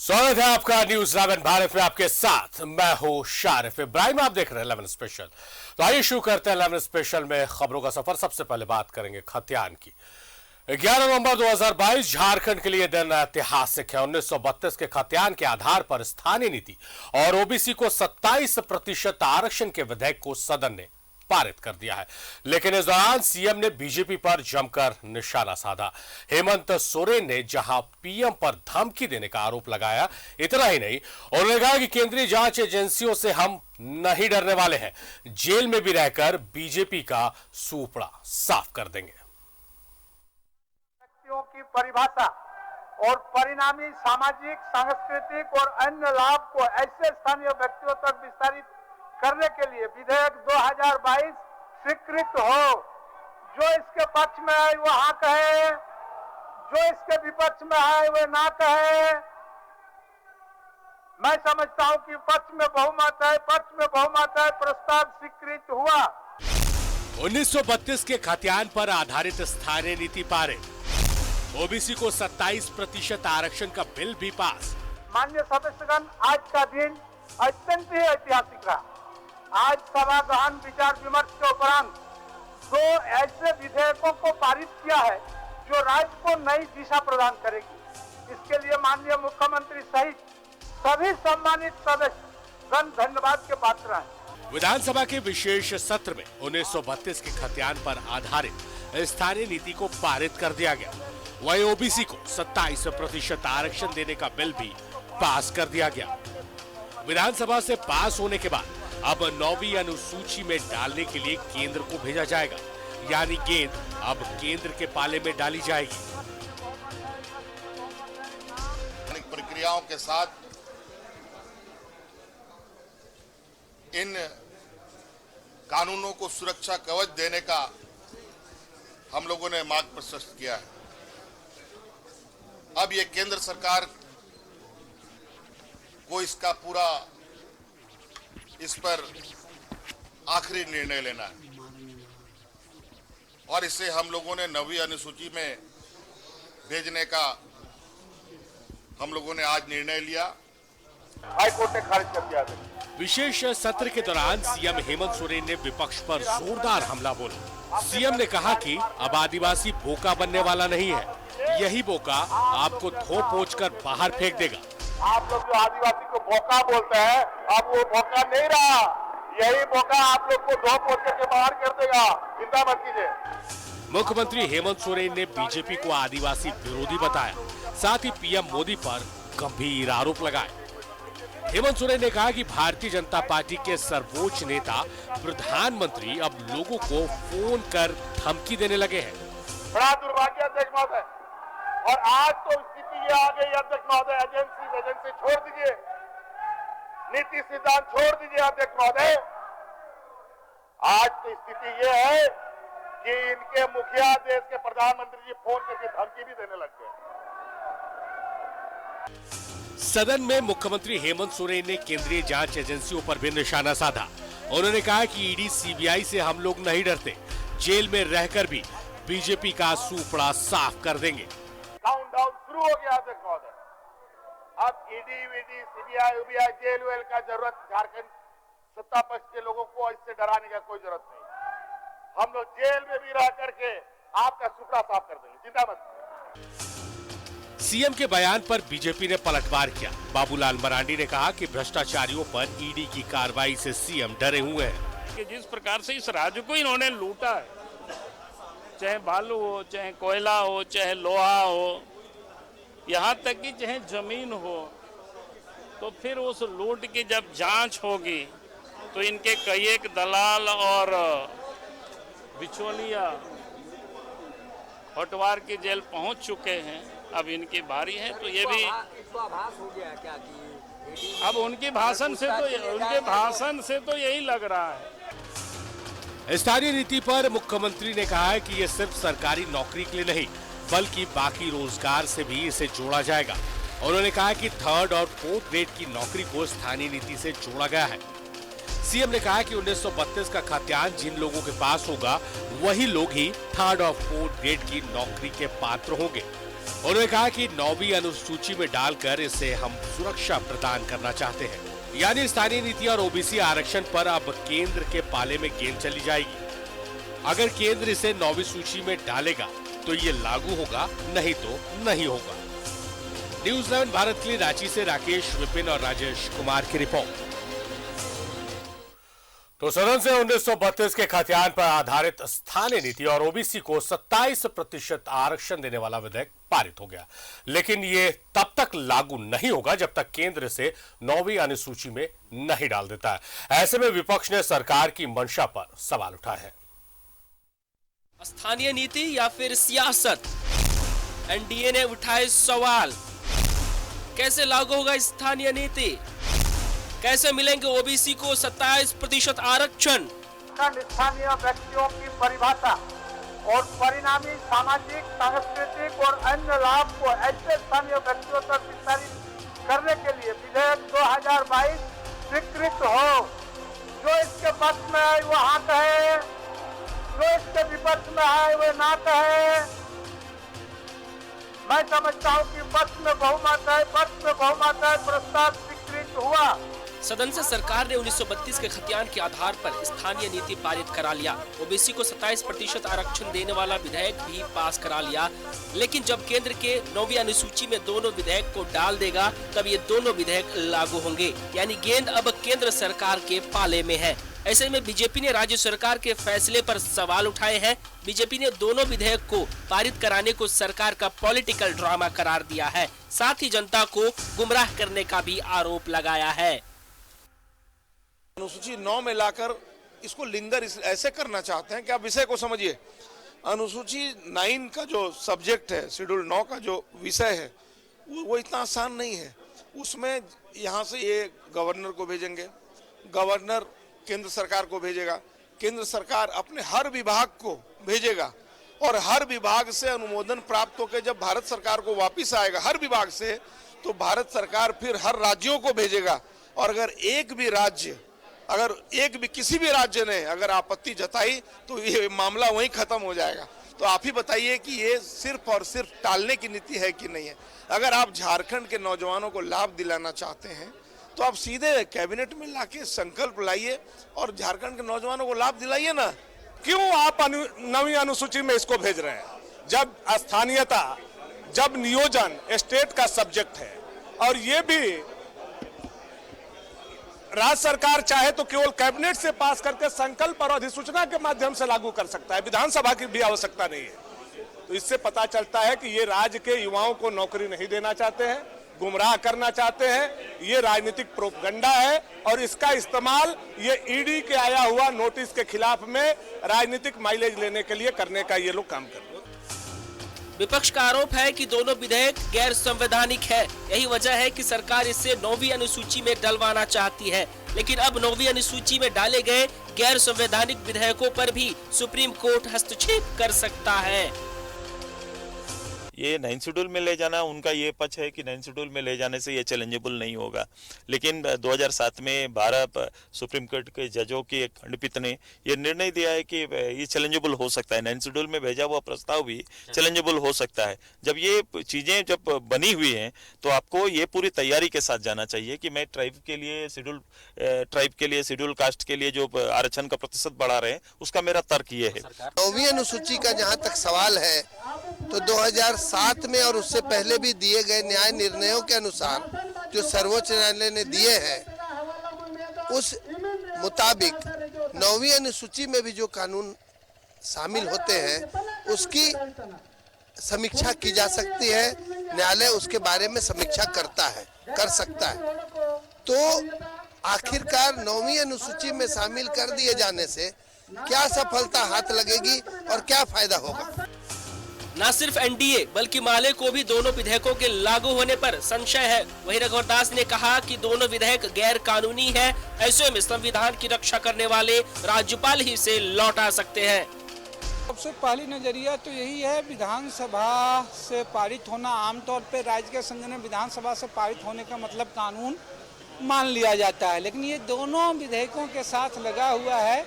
स्वागत है आपका न्यूज 11 भारत में। आपके साथ मैं हूं शारिफ इब्राहिम। आप देख रहे हैं 11 स्पेशल। तो आइए शुरू करते हैं 11 स्पेशल में खबरों का सफर। सबसे पहले बात करेंगे खतियान की। 11 नवंबर 2022 झारखंड के लिए दिन ऐतिहासिक है। 1932 के खतियान के आधार पर स्थानीय नीति और ओबीसी को 27% आरक्षण के विधेयक को सदन ने पारित कर दिया है, लेकिन इस दौरान सीएम ने बीजेपी पर जमकर निशाना साधा। हेमंत सोरेन ने जहां पीएम पर धमकी देने का आरोप लगाया, इतना ही नहीं, उन्होंने कहा कि केंद्रीय जांच एजेंसियों से हम नहीं डरने वाले हैं, जेल में भी रहकर बीजेपी का सूपड़ा साफ कर देंगे। व्यक्तियों की परिभाषा और परिणामी सामाजिक, सांस्कृतिक और अन्य लाभ को ऐसे स्थानीय व्यक्तियों तक विस्तारित करने के लिए विधेयक 2022 स्वीकृत हो। जो इसके पक्ष में है वो हाँ कहे, जो इसके विपक्ष में है वो ना कहे। मैं समझता हूं कि पक्ष में बहुमत है, प्रस्ताव स्वीकृत हुआ। 1932 के खतियान पर आधारित स्थानीय नीति पारित, ओबीसी को 27% आरक्षण का बिल भी पास। माननीय सदस्यगण, आज का दिन अत्यंत ही ऐतिहासिक रहा। आज सभा गहन विचार विमर्श के उपरांत 2 ऐसे विधेयकों को पारित किया है जो राज्य को नई दिशा प्रदान करेगी। इसके लिए माननीय मुख्यमंत्री सहित सभी सम्मानित सदस्यगण धन्यवाद के पात्र हैं। विधानसभा के विशेष सत्र में 1932 के खतियान पर आधारित स्थानीय नीति को पारित कर दिया गया। वहीं ओबीसी को 27% आरक्षण देने का बिल भी पास कर दिया गया। विधानसभा से पास होने के बाद अब 9वीं अनुसूची में डालने के लिए केंद्र को भेजा जाएगा, यानी गेंद अब केंद्र के पाले में डाली जाएगी। प्रक्रियाओं के साथ इन कानूनों को सुरक्षा कवच देने का हम लोगों ने मार्ग प्रशस्त किया है। अब ये केंद्र सरकार को इसका पूरा इस पर आखिरी निर्णय लेना है और इसे हम लोगों ने 9वीं अनुसूची में भेजने का हम लोगों ने आज निर्णय लिया। हाईकोर्ट ने खारिज कर दिया। विशेष सत्र के दौरान सीएम हेमंत सोरेन ने विपक्ष पर जोरदार हमला बोला। सीएम ने कहा कि अब आदिवासी बोका बनने वाला नहीं है, यही बोका आपको धो पोंछ कर बाहर फेंक देगा। आप लोग जो आदिवासी को बोका बोलते हैं, अब वो बोका नहीं रहा, यही बोका आप लोग को धो पोंछ करके बाहर कर देगा। चिंता मत कीजिए। मुख्यमंत्री हेमंत सोरेन ने बीजेपी को आदिवासी विरोधी बताया, साथ ही पीएम मोदी पर गंभीर आरोप लगाए। हेमंत सोरेन ने कहा कि भारतीय जनता पार्टी के सर्वोच्च नेता प्रधानमंत्री अब लोगों को फोन कर धमकी देने लगे हैं। बड़ा दुर्भाग्य अध्यक्ष महोदय, और आज तो स्थिति ये आ गई अध्यक्ष महोदय, एजेंसी छोड़ दीजिए, नीति सिद्धांत छोड़ दीजिए अध्यक्ष महोदय। आज तो स्थिति ये है कि इनके मुखिया देश के प्रधानमंत्री जी फोन करके धमकी भी देने लग गए। सदन में मुख्यमंत्री हेमंत सोरेन ने केंद्रीय जांच एजेंसियों पर भी निशाना साधा। उन्होंने कहा कि ईडी सीबीआई से हम लोग नहीं डरते, जेल में रहकर भी बीजेपी का सूपड़ा साफ कर देंगे। काउंटडाउन शुरू हो गया अध्यक्ष महोदय। अब ईडी वीडी सीबीआई उबीआई जेल वेल का जरूरत झारखंड सत्ता पक्ष के लोगों को इससे डराने का कोई जरूरत नहीं। हम लोग जेल में भी रह करके आपका सूपड़ा साफ कर देंगे, चिंता मत। सीएम के बयान पर बीजेपी ने पलटवार किया। बाबूलाल मरांडी ने कहा कि भ्रष्टाचारियों पर ईडी की कार्रवाई से सीएम डरे हुए हैं। कि जिस प्रकार से इस राज्य को इन्होंने लूटा है, चाहे बालू हो, चाहे कोयला हो, चाहे लोहा हो, यहाँ तक कि चाहे जमीन हो, तो फिर उस लूट की जब जांच होगी तो इनके कई एक दलाल और बिचौलिया होटवार की जेल पहुंच चुके हैं। अब इनकी बारी है, तो ये भी आभास हो गया क्या कि अब उनके भाषण से तो यही लग रहा है। स्थानीय नीति पर मुख्यमंत्री ने कहा है कि ये सिर्फ सरकारी नौकरी के लिए नहीं, बल्कि बाकी रोजगार से भी इसे जोड़ा जाएगा। उन्होंने कहा कि 3rd और 4th ग्रेड की नौकरी को स्थानीय नीति से जोड़ा गया है। सीएम ने कहा कि 1932 का खतियान जिन लोगों के पास होगा, वही लोग ही 3rd और 4th ग्रेड की नौकरी के पात्र होंगे। उन्होंने कहा कि 9वीं अनुसूची में डालकर इसे हम सुरक्षा प्रदान करना चाहते हैं, यानी स्थानीय नीति और ओबीसी आरक्षण पर अब केंद्र के पाले में गेंद चली जाएगी। अगर केंद्र इसे 9वीं सूची में डालेगा तो ये लागू होगा, नहीं तो नहीं होगा। न्यूज़ 11 भारत के लिए रांची से राकेश, विपिन और राजेश कुमार की रिपोर्ट। तो सदन से 1932 के खतियान पर आधारित स्थानीय नीति और ओबीसी को 27% आरक्षण देने वाला विधेयक पारित हो गया, लेकिन ये तब तक लागू नहीं होगा जब तक केंद्र से 9वीं अनुसूची में नहीं डाल देता है। ऐसे में विपक्ष ने सरकार की मंशा पर सवाल उठाए हैं। स्थानीय नीति या फिर सियासत, एनडीए ने उठाए सवाल। कैसे लागू होगा स्थानीय नीति? कैसे मिलेंगे ओबीसी को 27% आरक्षण? स्थानीय व्यक्तियों की परिभाषा और परिणामी सामाजिक, सांस्कृतिक और अन्य लाभ को ऐसे स्थानीय व्यक्तियों तक विस्तारित करने के लिए विधेयक 2022 स्वीकृत हो। जो इसके पक्ष में है वो हाँ कहे, जो इसके विपक्ष में है वो ना कहे। मैं समझता हूँ कि पक्ष में बहुमत है, प्रस्ताव स्वीकृत हुआ। सदन से सरकार ने 1932 के खतियान के आधार पर स्थानीय नीति पारित करा लिया। ओबीसी को 27% आरक्षण देने वाला विधेयक भी पास करा लिया, लेकिन जब केंद्र के 9वीं अनुसूची में दोनों विधेयक को डाल देगा तब ये दोनों विधेयक लागू होंगे, यानी गेंद अब केंद्र सरकार के पाले में है। ऐसे में बीजेपी ने राज्य सरकार के फैसले पर सवाल उठाए हैं। बीजेपी ने दोनों विधेयक को पारित कराने को सरकार का पॉलिटिकल ड्रामा करार दिया है, साथ ही जनता को गुमराह करने का भी आरोप लगाया है। अनुसूची 9 में लाकर इसको लिंगर ऐसे करना चाहते हैं कि आप विषय को समझिए। अनुसूची 9 का जो सब्जेक्ट है, शेड्यूल 9 का जो विषय है वो इतना आसान नहीं है। उसमें यहाँ से ये गवर्नर को भेजेंगे, गवर्नर केंद्र सरकार को भेजेगा, केंद्र सरकार अपने हर विभाग को भेजेगा और हर विभाग से अनुमोदन प्राप्त होकर जब भारत सरकार को वापिस आएगा हर विभाग से, तो भारत सरकार फिर हर राज्यों को भेजेगा। और अगर किसी भी राज्य ने अगर आपत्ति जताई तो ये मामला वहीं खत्म हो जाएगा। तो आप ही बताइए कि ये सिर्फ और सिर्फ टालने की नीति है कि नहीं है। अगर आप झारखंड के नौजवानों को लाभ दिलाना चाहते हैं तो आप सीधे कैबिनेट में लाके संकल्प लाइए और झारखंड के नौजवानों को लाभ दिलाइए ना। क्यों आप 9वीं अनुसूची में इसको भेज रहे हैं? जब स्थानीयता, जब नियोजन स्टेट का सब्जेक्ट है और ये भी राज्य सरकार चाहे तो केवल कैबिनेट से पास करके संकल्प और अधिसूचना के माध्यम से लागू कर सकता है, विधानसभा की भी आवश्यकता नहीं है। तो इससे पता चलता है कि ये राज्य के युवाओं को नौकरी नहीं देना चाहते हैं, गुमराह करना चाहते हैं। ये राजनीतिक प्रोपगंडा है और इसका इस्तेमाल ये ईडी के आया हुआ नोटिस के खिलाफ में राजनीतिक माइलेज लेने के लिए करने का ये लोग काम कर रहे हैं। विपक्ष का आरोप है कि दोनों विधेयक गैर संवैधानिक है। यही वजह है कि सरकार इसे 9वीं अनुसूची में डलवाना चाहती है, लेकिन अब 9वीं अनुसूची में डाले गए गैर संवैधानिक विधेयकों पर भी सुप्रीम कोर्ट हस्तक्षेप कर सकता है। ये 9 शेड्यूल में ले जाना, उनका ये पक्ष है कि 9 शेड्यूल में ले जाने से ये चैलेंजेबल नहीं होगा। लेकिन 2007 में 12 सुप्रीम कोर्ट के जजों की एक खंडपीठ ने ये निर्णय दिया है कि ये चैलेंजेबल हो सकता है। 9 शेड्यूल में भेजा हुआ प्रस्ताव भी चैलेंजेबल हो सकता है। जब ये चीजें जब बनी हुई हैं तो आपको ये पूरी तैयारी के साथ जाना चाहिए कि मैं ट्राइब के लिए शेड्यूल कास्ट के लिए जो आरक्षण का प्रतिशत बढ़ा रहे हैं उसका मेरा तर्क ये है। 9वीं अनुसूची का जहाँ तक सवाल है तो 2007 में और उससे पहले भी दिए गए न्याय निर्णयों के अनुसार जो सर्वोच्च न्यायालय ने दिए हैं उस मुताबिक 9वीं अनुसूची में भी जो कानून शामिल होते हैं उसकी समीक्षा की जा सकती है। न्यायालय उसके बारे में समीक्षा कर सकता है। तो आखिरकार 9वीं अनुसूची में शामिल कर दिए जाने से क्या सफलता हाथ लगेगी और क्या फायदा होगा? न सिर्फ एनडीए बल्कि माले को भी दोनों विधेयकों के लागू होने पर संशय है। वहीं रघुवर दास ने कहा कि दोनों विधेयक गैर कानूनी है। ऐसे में संविधान की रक्षा करने वाले राज्यपाल ही से लौटा सकते हैं। सबसे पहली नजरिया तो यही है, विधानसभा से पारित होना आमतौर पर राज्य के संघ में विधानसभा से पारित होने का मतलब कानून मान लिया जाता है। लेकिन ये दोनों विधेयकों के साथ लगा हुआ है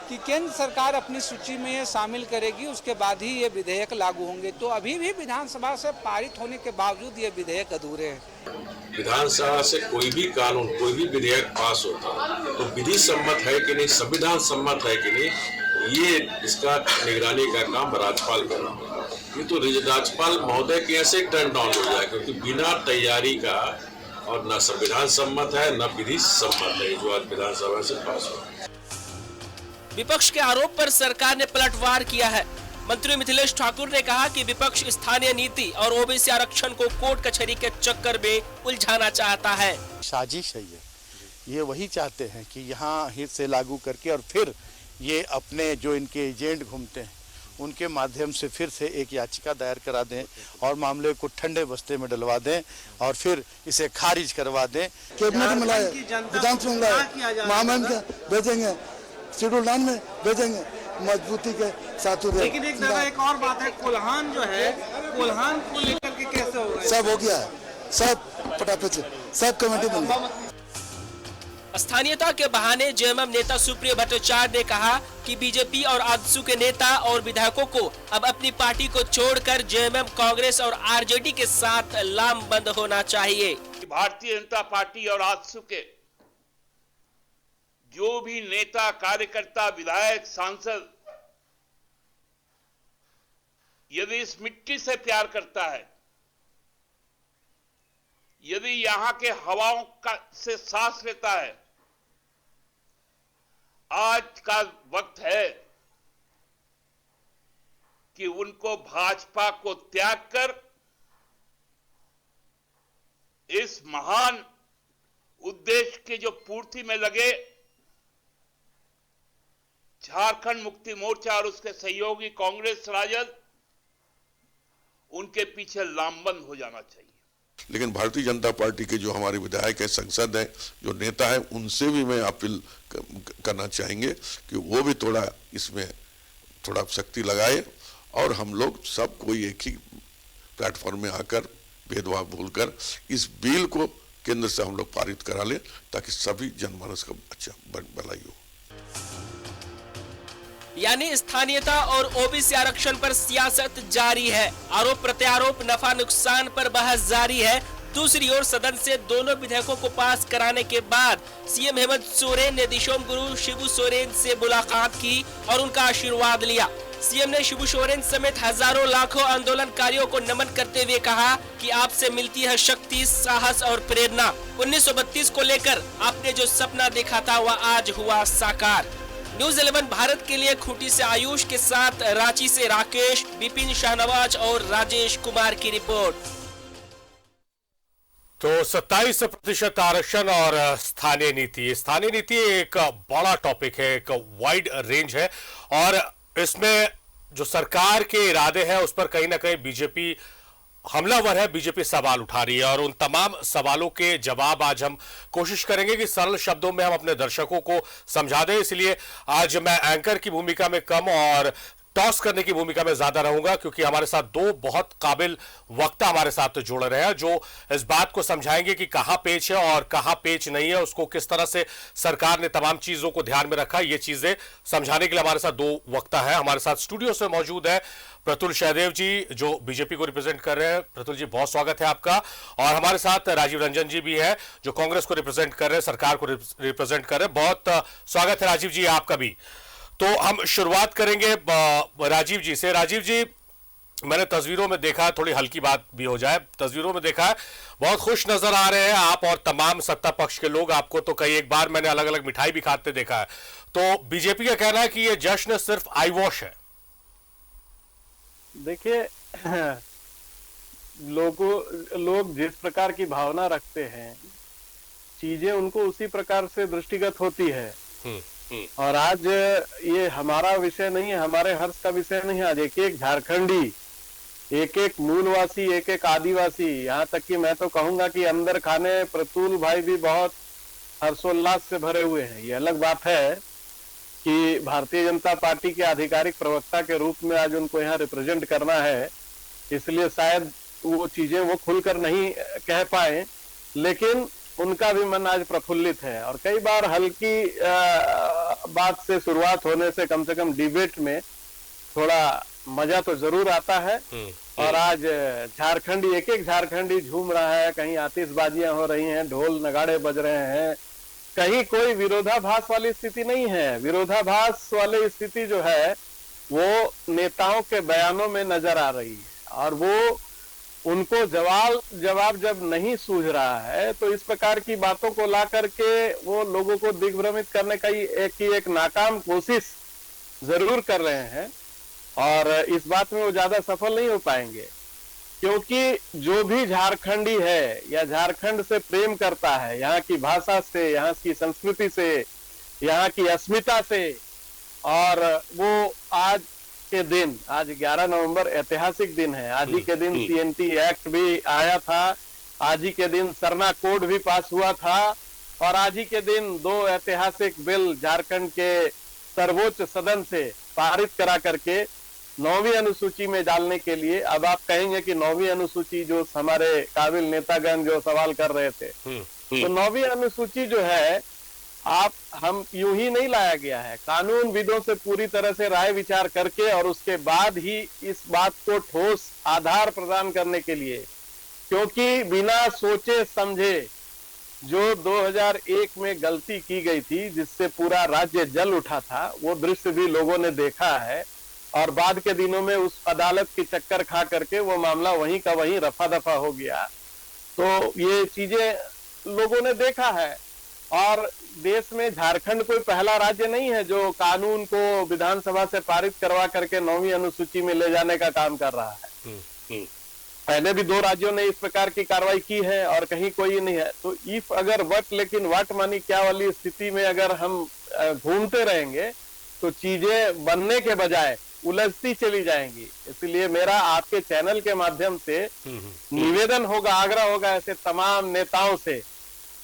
कि केंद्र सरकार अपनी सूची में ये शामिल करेगी, उसके बाद ही ये विधेयक लागू होंगे। तो अभी भी विधानसभा से पारित होने के बावजूद ये विधेयक अधूरे हैं। विधानसभा से कोई भी कानून, कोई भी विधेयक पास होता तो विधि सम्मत है कि नहीं, संविधान सम्मत है कि नहीं, ये इसका निगरानी का काम राज्यपाल कर रहा है। ये तो राज्यपाल महोदय के ऐसे टर्न डाउन हो जाए, क्योंकि बिना तैयारी का और न संविधान सम्मत है न विधि सम्मत है जो आज विधानसभा से पास हुआ। विपक्ष के आरोप पर सरकार ने पलटवार किया है। मंत्री मिथिलेश ठाकुर ने कहा कि विपक्ष स्थानीय नीति और ओबीसी आरक्षण को कोर्ट कचहरी के चक्कर में उलझाना चाहता है। साजिश है ये वही चाहते हैं कि यहाँ हित से लागू करके और फिर ये अपने जो इनके एजेंट घूमते हैं उनके माध्यम से फिर से एक याचिका दायर करा दें और मामले को ठंडे बस्ते में डलवा दें और फिर इसे खारिज करवा दें। कैबिनेट में लाए, विधानसभा में लाए, महामहिम के भेजेंगे, शेड्यूल 9 में भेजेंगे, मजबूती के साथ। लेकिन एक और बात है, कोल्हान जो है, कोल्हान को लेकर के कैसे होगा? सब हो गया है, सब फटाफट से सब कमेटी बन गई। स्थानीयता के बहाने जेएमएम नेता सुप्रिय भट्टाचार्य ने कहा कि बीजेपी और आजसू के नेता और विधायकों को अब अपनी पार्टी को छोड़कर जेएमएम, कांग्रेस और आरजेडी के साथ लामबंद होना चाहिए। भारतीय जनता पार्टी और आजसू के जो भी नेता, कार्यकर्ता, विधायक, सांसद यदि इस मिट्टी से प्यार करता है, यदि यहां के हवाओं का से सांस लेता है, आज का वक्त है कि उनको भाजपा को त्याग कर इस महान उद्देश्य के जो पूर्ति में लगे झारखंड मुक्ति मोर्चा और उसके सहयोगी कांग्रेस राजद, उनके पीछे लामबंद हो जाना चाहिए। लेकिन भारतीय जनता पार्टी के जो हमारे विधायक हैं, सांसद हैं, जो नेता हैं, उनसे भी मैं अपील करना चाहेंगे कि वो भी थोड़ा इसमें थोड़ा शक्ति लगाए और हम लोग सब कोई एक ही प्लेटफॉर्म में आकर भेदभाव भूलकर इस बिल को केंद्र से हम लोग पारित करा लें ताकि सभी जनमानस का अच्छा भलाई हो। यानी स्थानीयता और ओबीसी आरक्षण पर सियासत जारी है, आरोप प्रत्यारोप, नफा नुकसान पर बहस जारी है। दूसरी ओर सदन से दोनों विधेयकों को पास कराने के बाद सीएम हेमंत सोरेन ने दिशोम गुरु शिबू सोरेन से मुलाकात की और उनका आशीर्वाद लिया। सीएम ने शिबू सोरेन समेत हजारों लाखों आंदोलनकारियों को नमन करते हुए कहा कि आपसे मिलती है शक्ति, साहस और प्रेरणा। 1932 को लेकर आपने जो सपना देखा था वह आज हुआ साकार। न्यूज 11 भारत के लिए खूंटी से आयुष के साथ रांची से राकेश, विपिन, शाहनवाज और राजेश कुमार की रिपोर्ट। तो 27% आरक्षण और स्थानीय नीति एक बड़ा टॉपिक है, एक वाइड रेंज है और इसमें जो सरकार के इरादे हैं उस पर कहीं ना कहीं बीजेपी हमलावर है, बीजेपी सवाल उठा रही है और उन तमाम सवालों के जवाब आज हम कोशिश करेंगे कि सरल शब्दों में हम अपने दर्शकों को समझा दें। इसलिए आज मैं एंकर की भूमिका में कम और टॉस करने की भूमिका में ज्यादा रहूंगा, क्योंकि हमारे साथ दो बहुत काबिल वक्ता हमारे साथ जुड़ रहे हैं जो इस बात को समझाएंगे कि कहां पेच है और कहां पेच नहीं है, उसको किस तरह से सरकार ने तमाम चीजों को ध्यान में रखा। ये चीजें समझाने के लिए हमारे साथ दो वक्ता हैं। हमारे साथ स्टूडियो से मौजूद है प्रतुल सहदेव जी जो बीजेपी को रिप्रेजेंट कर रहे हैं। प्रतुल जी, बहुत स्वागत है आपका। और हमारे साथ राजीव रंजन जी भी है जो कांग्रेस को रिप्रेजेंट कर रहे हैं, सरकार को रिप्रेजेंट कर रहे हैं। बहुत स्वागत है राजीव जी आपका भी। तो हम शुरुआत करेंगे राजीव जी से। राजीव जी, मैंने तस्वीरों में देखा, थोड़ी हल्की बात भी हो जाए, तस्वीरों में देखा है बहुत खुश नजर आ रहे हैं आप और तमाम सत्ता पक्ष के लोग। आपको तो कई एक बार मैंने अलग अलग मिठाई भी खाते देखा है। तो बीजेपी का कहना है कि ये जश्न सिर्फ आई वॉश है। देखिए, लोग जिस प्रकार की भावना रखते हैं, चीजें उनको उसी प्रकार से दृष्टिगत होती है। और आज ये हमारा विषय नहीं है, हमारे हर्ष का विषय नहीं है। आज एक एक झारखंडी, एक एक मूलवासी, एक एक आदिवासी, यहाँ तक कि मैं तो कहूंगा कि अंदर खाने प्रतुल भाई भी बहुत हर्षोल्लास से भरे हुए हैं। ये अलग बात है कि भारतीय जनता पार्टी के आधिकारिक प्रवक्ता के रूप में आज उनको यहाँ रिप्रेजेंट करना है, इसलिए शायद वो चीजें वो खुलकर नहीं कह पाए। लेकिन उनका भी मन आज प्रफुल्लित है। और कई बार हल्की बात से शुरुआत होने से कम डिबेट में थोड़ा मजा तो जरूर आता है। और आज झारखंडी एक झारखंडी झूम रहा है, कहीं आतिशबाजियां हो रही हैं, ढोल नगाड़े बज रहे हैं, कहीं कोई विरोधाभास वाली स्थिति नहीं है। विरोधाभास वाली स्थिति जो है वो नेताओं के बयानों में नजर आ रही है, और वो उनको जवाब जब नहीं सूझ रहा है तो इस प्रकार की बातों को ला करके वो लोगों को दिग्भ्रमित करने का एक नाकाम कोशिश जरूर कर रहे हैं। और इस बात में वो ज्यादा सफल नहीं हो पाएंगे, क्योंकि जो भी झारखंडी है या झारखंड से प्रेम करता है, यहाँ की भाषा से, यहाँ की संस्कृति से, यहाँ की अस्मिता से, और वो आज के दिन, आज 11 नवंबर ऐतिहासिक दिन है। आज ही के दिन CNT एक्ट भी आया था, आज ही के दिन सरना कोड भी पास हुआ था, और आज ही के दिन 2 ऐतिहासिक बिल झारखंड के सर्वोच्च सदन से पारित करा करके 9वीं अनुसूची में डालने के लिए। अब आप कहेंगे कि 9वीं अनुसूची, जो हमारे काबिल नेतागण जो सवाल कर रहे थे, तो 9वीं अनुसूची जो है हम यूं ही नहीं लाया गया है, कानून विदों से पूरी तरह से राय विचार करके और उसके बाद ही इस बात को ठोस आधार प्रदान करने के लिए, क्योंकि बिना सोचे समझे जो 2001 में गलती की गई थी जिससे पूरा राज्य जल उठा था, वो दृश्य भी लोगों ने देखा है। और बाद के दिनों में उस अदालत की चक्कर खा करके वो मामला वहीं का वहीं रफा दफा हो गया। तो ये चीजें लोगों ने देखा है। और देश में झारखंड कोई पहला राज्य नहीं है जो कानून को विधानसभा से पारित करवा करके 9वीं अनुसूची में ले जाने का काम कर रहा है। पहले भी 2 राज्यों ने इस प्रकार की कार्रवाई की है और कहीं कोई नहीं है। तो इफ अगर वट लेकिन वाट मानी क्या वाली स्थिति में अगर हम घूमते रहेंगे तो चीजें बनने के बजाय उलझती चली जाएंगी। इसलिए मेरा आपके चैनल के माध्यम से निवेदन होगा, आग्रह होगा ऐसे तमाम नेताओं से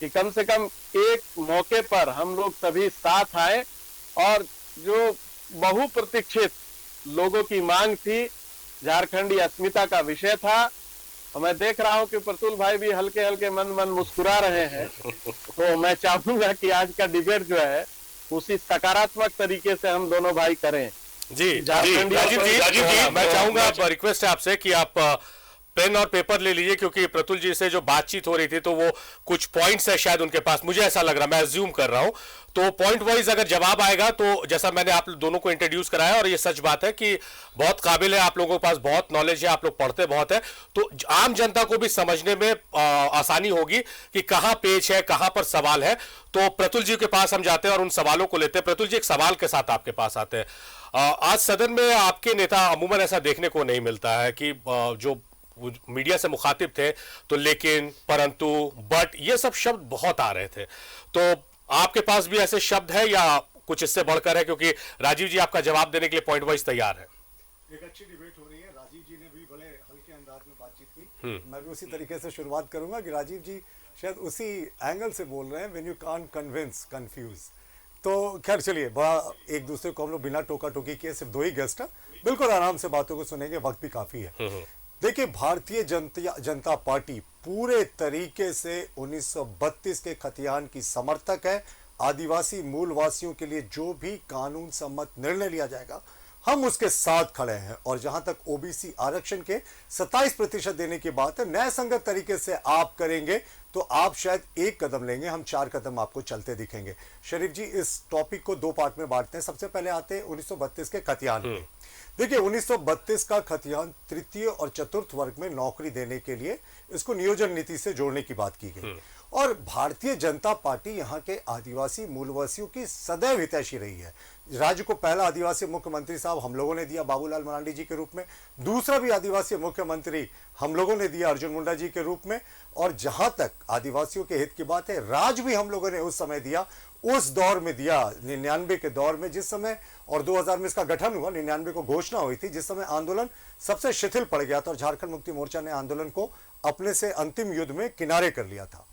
कि कम से कम एक मौके पर हम लोग सभी साथ आए, और जो बहुप्रतीक्षित लोगों की मांग थी, झारखंडी अस्मिता का विषय था। और मैं देख रहा हूं कि प्रतुल भाई भी हल्के हल्के मन मुस्कुरा रहे हैं। तो मैं चाहूंगा कि आज का डिबेट जो है उसी सकारात्मक तरीके से हम दोनों भाई करें। जी राजीव जी, मैं चाहूंगा, रिक्वेस्ट है आपसे कि आप पेन और पेपर ले लीजिए, क्योंकि प्रतुल जी से जो बातचीत हो रही थी तो वो कुछ पॉइंट्स है शायद उनके पास, मुझे ऐसा लग रहा, मैं अज्यूम कर रहा हूं। तो पॉइंट वाइज अगर जवाब आएगा तो जैसा मैंने आप दोनों को इंट्रोड्यूस कराया, और ये सच बात है कि बहुत काबिल है, आप लोगों के पास बहुत नॉलेज है, आप लोग पढ़ते बहुत है, तो आम जनता को भी समझने में आसानी होगी कि कहां पेच है, कहां पर सवाल है। तो प्रतुल जी के पास हम जाते हैं और उन सवालों को लेते हैं। प्रतुल जी, एक सवाल के साथ आपके पास आते हैं। आज सदन में आपके नेता, अमूमन ऐसा देखने को नहीं मिलता है कि जो मीडिया से मुखातिब थे तो लेकिन, परंतु, बट, ये सब शब्द बहुत आ रहे थे। तो आपके पास भी ऐसे शब्द है या कुछ इससे बढ़कर है? क्योंकि राजीव जी आपका जवाब देने के लिए पॉइंट वाइज तैयार है। एक अच्छी डिबेट हो रही है। राजीव जी ने भी बड़े हल्के अंदाज में बातचीत की। मैं भी उसी तरीके से शुरुआत करूंगा कि राजीव जी शायद उसी एंगल से बोल रहे हैं, when you can't convince confuse. तो खैर चलिए, बड़ा एक दूसरे को हम लोग बिना टोका टोकी किए, सिर्फ 2 ही गेस्ट हैं, बिल्कुल आराम से बातों को सुनेंगे, वक्त भी काफी है। देखिए, भारतीय जनता पार्टी पूरे तरीके से 1932 के खतियान की समर्थक है। आदिवासी मूलवासियों के लिए जो भी कानून सम्मत निर्णय लिया जाएगा, हम उसके साथ खड़े हैं। और जहां तक ओबीसी आरक्षण के 27% देने की बात है, न्याय संगत तरीके से आप करेंगे तो आप शायद 1 कदम लेंगे, हम 4 कदम आपको चलते दिखेंगे। शरीफ जी, इस टॉपिक को 2 पार्ट में बांटते हैं। सबसे पहले आते हैं 1932 के खतियान में। देखिए, 1932 का खतियान तृतीय और चतुर्थ वर्ग में नौकरी देने के लिए इसको नियोजन नीति से जोड़ने की बात की गई। और भारतीय जनता पार्टी यहाँ के आदिवासी मूलवासियों की सदैव हितैषी रही है। राज्य को पहला आदिवासी मुख्यमंत्री साहब हम लोगों ने दिया बाबूलाल मरांडी जी के रूप में, दूसरा भी आदिवासी मुख्यमंत्री हम लोगों ने दिया अर्जुन मुंडा जी के रूप में, और जहां तक आदिवासियों के हित की बात है, राज भी हम लोगों ने उस समय दिया, उस दौर में दिया 99 के दौर में, जिस समय, और 2000 में इसका गठन हुआ, 99 को घोषणा हुई थी, जिस समय आंदोलन सबसे शिथिल पड़ गया था और झारखंड मुक्ति मोर्चा ने आंदोलन को अपने से अंतिम युद्ध में किनारे कर लिया था।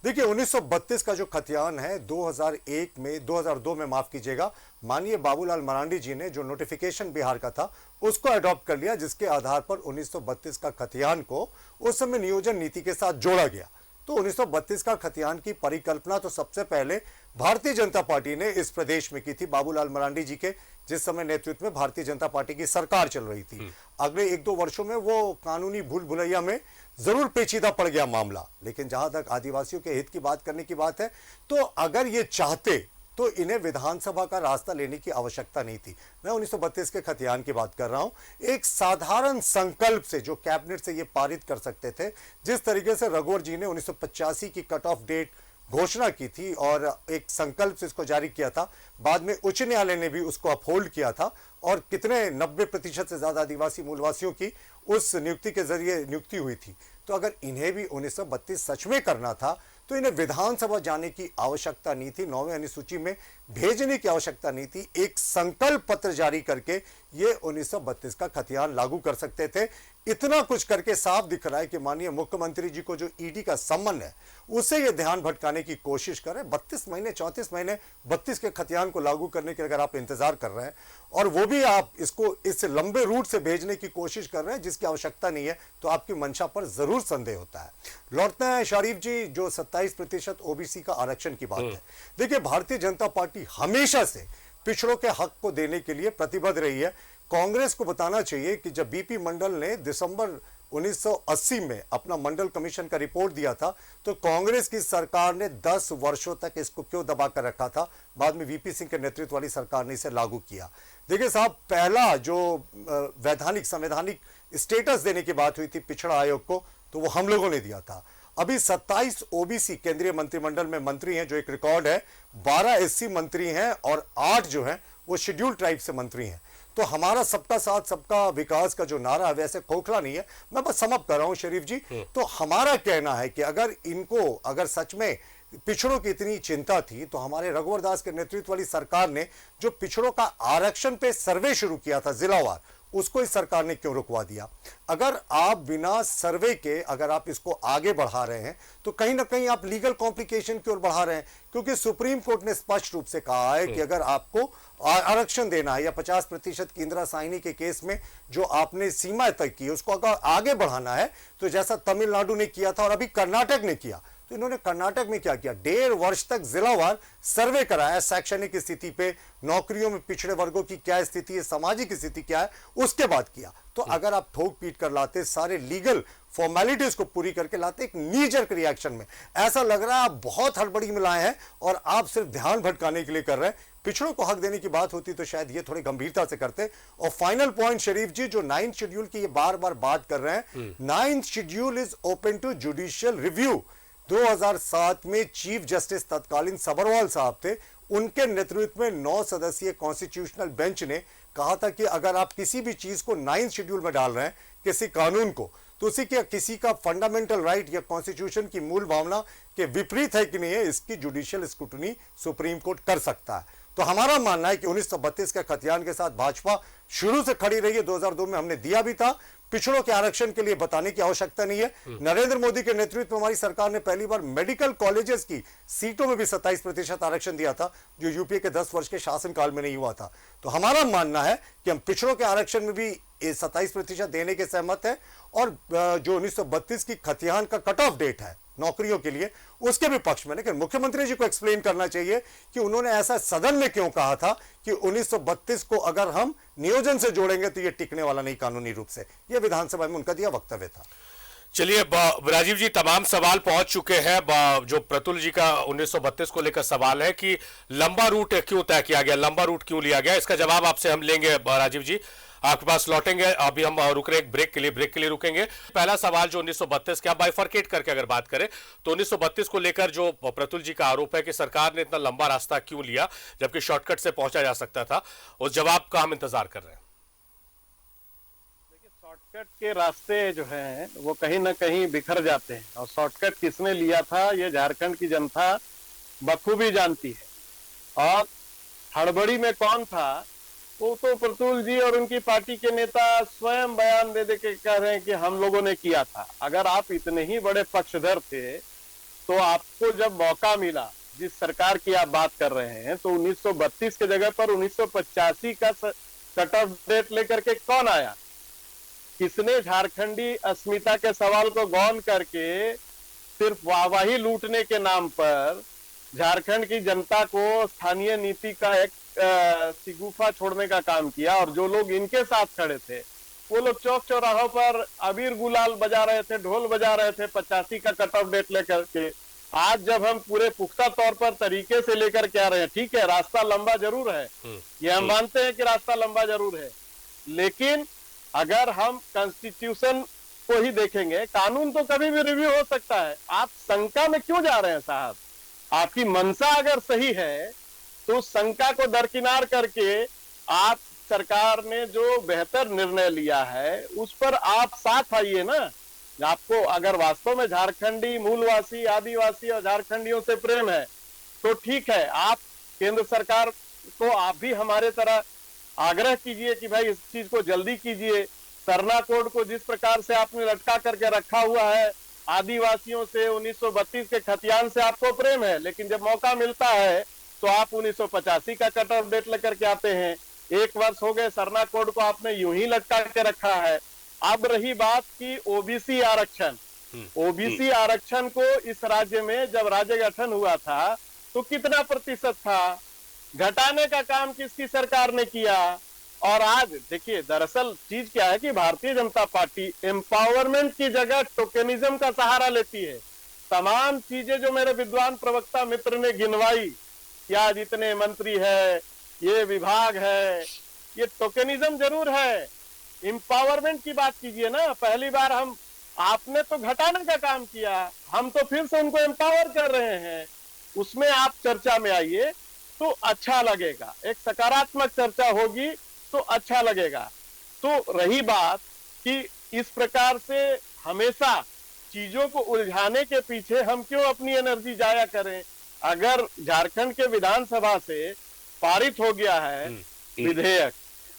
देखिए, 1932 का जो खतियान है 2002 में माफ कीजिएगा, माननीय बाबूलाल मरांडी जी ने जो नोटिफिकेशन बिहार का था उसको अडॉप्ट कर लिया, जिसके आधार पर 1932 का खतियान को उस समय नियोजन नीति के साथ जोड़ा गया। तो 1932 का खतियान की परिकल्पना तो सबसे पहले भारतीय जनता पार्टी ने इस प्रदेश में की थी, बाबूलाल मरांडी जी के जिस समय नेतृत्व में भारतीय जनता पार्टी की सरकार चल रही थी। अगले 1-2 वर्षों में वो कानूनी भूल भुलैया में जरूर पेचीदा पड़ गया मामला, लेकिन जहां तक आदिवासियों के हित की बात करने की बात है, तो अगर ये चाहते तो इन्हें विधानसभा का रास्ता लेने की आवश्यकता नहीं थी। मैं 1932 के खतियान की बात कर रहा हूं, एक साधारण संकल्प से जो कैबिनेट से ये पारित कर सकते थे। जिस तरीके से रघुवर जी ने 1985 की कट ऑफ डेट घोषणा की थी और एक संकल्प से इसको जारी किया था, बाद में उच्च न्यायालय ने भी उसको अपहोल्ड किया था और कितने 90% से ज्यादा आदिवासी मूलवासियों की उस नियुक्ति के जरिए नियुक्ति हुई थी। तो अगर इन्हें भी 1932 सच में करना था तो इन्हें विधानसभा जाने की आवश्यकता नहीं थी, 9वीं अनुसूची में भेजने की आवश्यकता नहीं थी। एक संकल्प पत्र जारी करके ये 1932 का खतियान लागू कर सकते थे। इतना कुछ करके साफ दिख रहा है कि माननीय मुख्यमंत्री जी को जो ईडी का सम्मान है उसे ये ध्यान भटकाने की कोशिश कर रहे हैं। 32 महीने 34 महीने 32 के खतियान को लागू करने के अगर आप इंतजार कर रहे हैं और वो भी आप इसको इस लंबे रूट से भेजने की कोशिश कर रहे हैं जिसकी आवश्यकता नहीं है, तो आपकी मंशा पर जरूर संदेह होता है। लौटते हैं शरीफ जी, जो 27% ओबीसी का आरक्षण की बात है। देखिए, भारतीय जनता पार्टी हमेशा से पिछड़ों के हक को देने के लिए प्रतिबद्ध रही है। कांग्रेस को बताना चाहिए कि जब बीपी मंडल ने दिसंबर 1980 में अपना मंडल कमीशन का रिपोर्ट दिया था, तो कांग्रेस की सरकार ने 10 वर्षों तक इसको क्यों दबा कर रखा था। बाद में वीपी सिंह के नेतृत्व वाली सरकार ने इसे लागू किया। देखिए साहब, पहला जो वैधानिक संवैधानिक स्टेटस देने की बात हुई थी पिछड़ा आयोग को, तो वो हम लोगों ने दिया था। अभी 27 ओबीसी केंद्रीय मंत्रिमंडल में मंत्री हैं, जो एक रिकॉर्ड है। 12 एससी मंत्री हैं और 8 जो हैं वो शेड्यूल्ड ट्राइब से मंत्री हैं। तो हमारा सबका साथ सबका विकास का जो नारा है वैसे खोखला नहीं है। मैं बस समझ कर रहा हूं शरीफ जी। तो हमारा कहना है कि अगर सच में पिछड़ों की इतनी चिंता थी, तो हमारे रघुवर दास के नेतृत्व वाली सरकार ने जो पिछड़ों का आरक्षण पे सर्वे शुरू किया था जिलावार, उसको इस सरकार ने क्यों रुकवा दिया। अगर आप बिना सर्वे के अगर आप इसको आगे बढ़ा रहे हैं तो कहीं ना कहीं आप लीगल कॉम्प्लिकेशन की ओर बढ़ा रहे हैं, क्योंकि सुप्रीम कोर्ट ने स्पष्ट रूप से कहा है कि अगर आपको आरक्षण देना है या 50% की इंदिरा साइनी के केस में जो आपने सीमा तय की है उसको अगर आगे बढ़ाना है, तो जैसा तमिलनाडु ने किया था और अभी कर्नाटक ने किया, तो इन्होंने कर्नाटक में क्या किया, 1.5 वर्ष तक जिलावार सर्वे कराया। शैक्षणिक स्थिति पे, नौकरियों में पिछड़े वर्गों की क्या स्थिति है, सामाजिक स्थिति क्या है, उसके बाद किया। तो अगर आप ठोक पीट कर लाते, सारे लीगल फॉर्मेलिटीज को पूरी करके लाते, एक नीजर्क रिएक्शन में ऐसा लग रहा है आप बहुत हड़बड़ी में लाए हैं और आप सिर्फ ध्यान भटकाने के लिए कर रहे हैं। पिछड़ों को हक देने की बात होती तो शायद ये थोड़ी गंभीरता से करते। और फाइनल पॉइंट शरीफ जी, जो 9th शेड्यूल की ये बार बार बात कर रहे हैं, 9th schedule is open to judicial review. 2007 में चीफ जस्टिस तत्कालीन सबरवाल साहब थे, उनके नेतृत्व में 9 सदस्यीय कॉन्स्टिट्यूशनल बेंच ने कहा था कि अगर आप किसी भी चीज को 9th शेड्यूल में डाल रहे हैं, किसी कानून को, तो उसी के किसी का फंडामेंटल राइट या कॉन्स्टिट्यूशन की मूल भावना के विपरीत है कि नहीं है, इसकी जुडिशियल स्क्रूटनी सुप्रीम कोर्ट कर सकता है। तो हमारा मानना है कि 1932 के खतियान के साथ भाजपा शुरू से खड़ी रही है। 2002 में हमने दिया भी था। पिछड़ों के आरक्षण के लिए बताने की आवश्यकता नहीं है। नरेंद्र मोदी के नेतृत्व में हमारी सरकार ने पहली बार मेडिकल कॉलेजेस की सीटों में भी 27% आरक्षण दिया था, जो यूपीए के 10 वर्ष के शासनकाल में नहीं हुआ था। तो हमारा मानना है कि हम पिछड़ों के आरक्षण में भी 27% देने के सहमत है और जो 1932 की खतियान का कट ऑफ डेट है नौकरियों के लिए, उसके भी पक्ष में। लेकिन मुख्यमंत्री जी को एक्सप्लेन करना चाहिए कि उन्होंने ऐसा सदन में क्यों कहा था कि 1932 को अगर हम नियोजन से जोड़ेंगे तो ये टिकने वाला नहीं कानूनी रूप से। ये विधानसभा में उनका दिया वक्तव्य था। चलिए राजीव जी, तमाम सवाल पहुंच चुके हैं। जो प्रतुल जी का 1932 को लेकर सवाल है कि लंबा रूट क्यों तय किया गया, लंबा रूट क्यों लिया गया, इसका जवाब आपसे हम लेंगे। राजीव जी आपके पास लौटेंगे। अभी हम रुक रहे हैं ब्रेक के लिए रुकेंगे। पहला सवाल जो 1932 के, आप बाइफरकेट करके अगर बात करें तो 1932 को लेकर जो प्रतुल जी का आरोप है कि सरकार ने इतना लंबा रास्ता क्यों लिया जबकि शॉर्टकट से पहुंचा जा सकता था, उस जवाब का हम इंतजार कर रहे हैं। देखिए, शॉर्टकट के रास्ते जो हैं वो कहीं ना कहीं बिखर जाते हैं, और शॉर्टकट किसने लिया था ये झारखंड की जनता बखूबी जानती है। और हड़बड़ी में कौन था, वो तो प्रतुल जी और उनकी पार्टी के नेता स्वयं बयान दे के कह रहे हैं कि हम लोगों ने किया था। अगर आप इतने ही बड़े पक्षधर थे तो आपको जब मौका मिला, जिस सरकार की आप बात कर रहे हैं, तो 1932 के जगह पर 1985 का कट ऑफ डेट लेकर के कौन आया? किसने झारखंडी अस्मिता के सवाल को गौन करके सिर्फ वाहवाही लूटने के नाम पर झारखंड की जनता को स्थानीय नीति का एक सिगुफा छोड़ने का काम किया। और जो लोग इनके साथ खड़े थे वो लोग चौक चौराहों पर अबीर गुलाल बजा रहे थे, ढोल बजा रहे थे 85 का कट ऑफ डेट लेकर के। आज जब हम पूरे पुख्ता तौर पर तरीके से लेकर के आ रहे हैं, ठीक है रास्ता लंबा जरूर है, ये हम मानते हैं कि रास्ता लंबा जरूर है, लेकिन अगर हम कॉन्स्टिट्यूशन को ही देखेंगे, कानून तो कभी भी रिव्यू हो सकता है। आप शंका में क्यों जा रहे हैं साहब? आपकी मंशा अगर सही है तो शंका को दरकिनार करके आप सरकार ने जो बेहतर निर्णय लिया है उस पर आप साथ आइए ना। आपको अगर वास्तव में झारखंडी मूलवासी, आदिवासी और झारखंडियों से प्रेम है तो ठीक है, आप केंद्र सरकार को आप भी हमारे तरह आग्रह कीजिए कि भाई इस चीज को जल्दी कीजिए। सरना कोड को जिस प्रकार से आपने लटका करके रखा हुआ है, आदिवासियों से 1932 के खतियान से आपको प्रेम है, लेकिन जब मौका मिलता है तो आप 1985 का कट ऑफ डेट लेकर के आते हैं। 1 वर्ष हो गए सरना कोड को आपने यूं ही लटका के रखा है। अब रही बात की ओबीसी आरक्षण, ओबीसी आरक्षण को इस राज्य में जब राज्य गठन हुआ था तो कितना प्रतिशत था? घटाने का काम किसकी सरकार ने किया? और आज देखिए दरअसल चीज क्या है कि भारतीय जनता पार्टी एम्पावरमेंट की जगह टोकेनिज्म का सहारा लेती है। तमाम चीजें जो मेरे विद्वान प्रवक्ता मित्र ने गिनवाई, क्या जितने मंत्री है, ये विभाग है, ये टोकेनिज्म जरूर है। एम्पावरमेंट की बात कीजिए ना। पहली बार हम, आपने तो घटाने का काम किया, हम तो फिर से उनको एम्पावर कर रहे हैं। उसमें आप चर्चा में आइए तो अच्छा लगेगा, एक सकारात्मक चर्चा होगी तो अच्छा लगेगा। तो रही बात कि इस प्रकार से हमेशा चीजों को उलझाने के पीछे हम क्यों अपनी एनर्जी जाया करें? अगर झारखंड के विधानसभा से पारित हो गया है विधेयक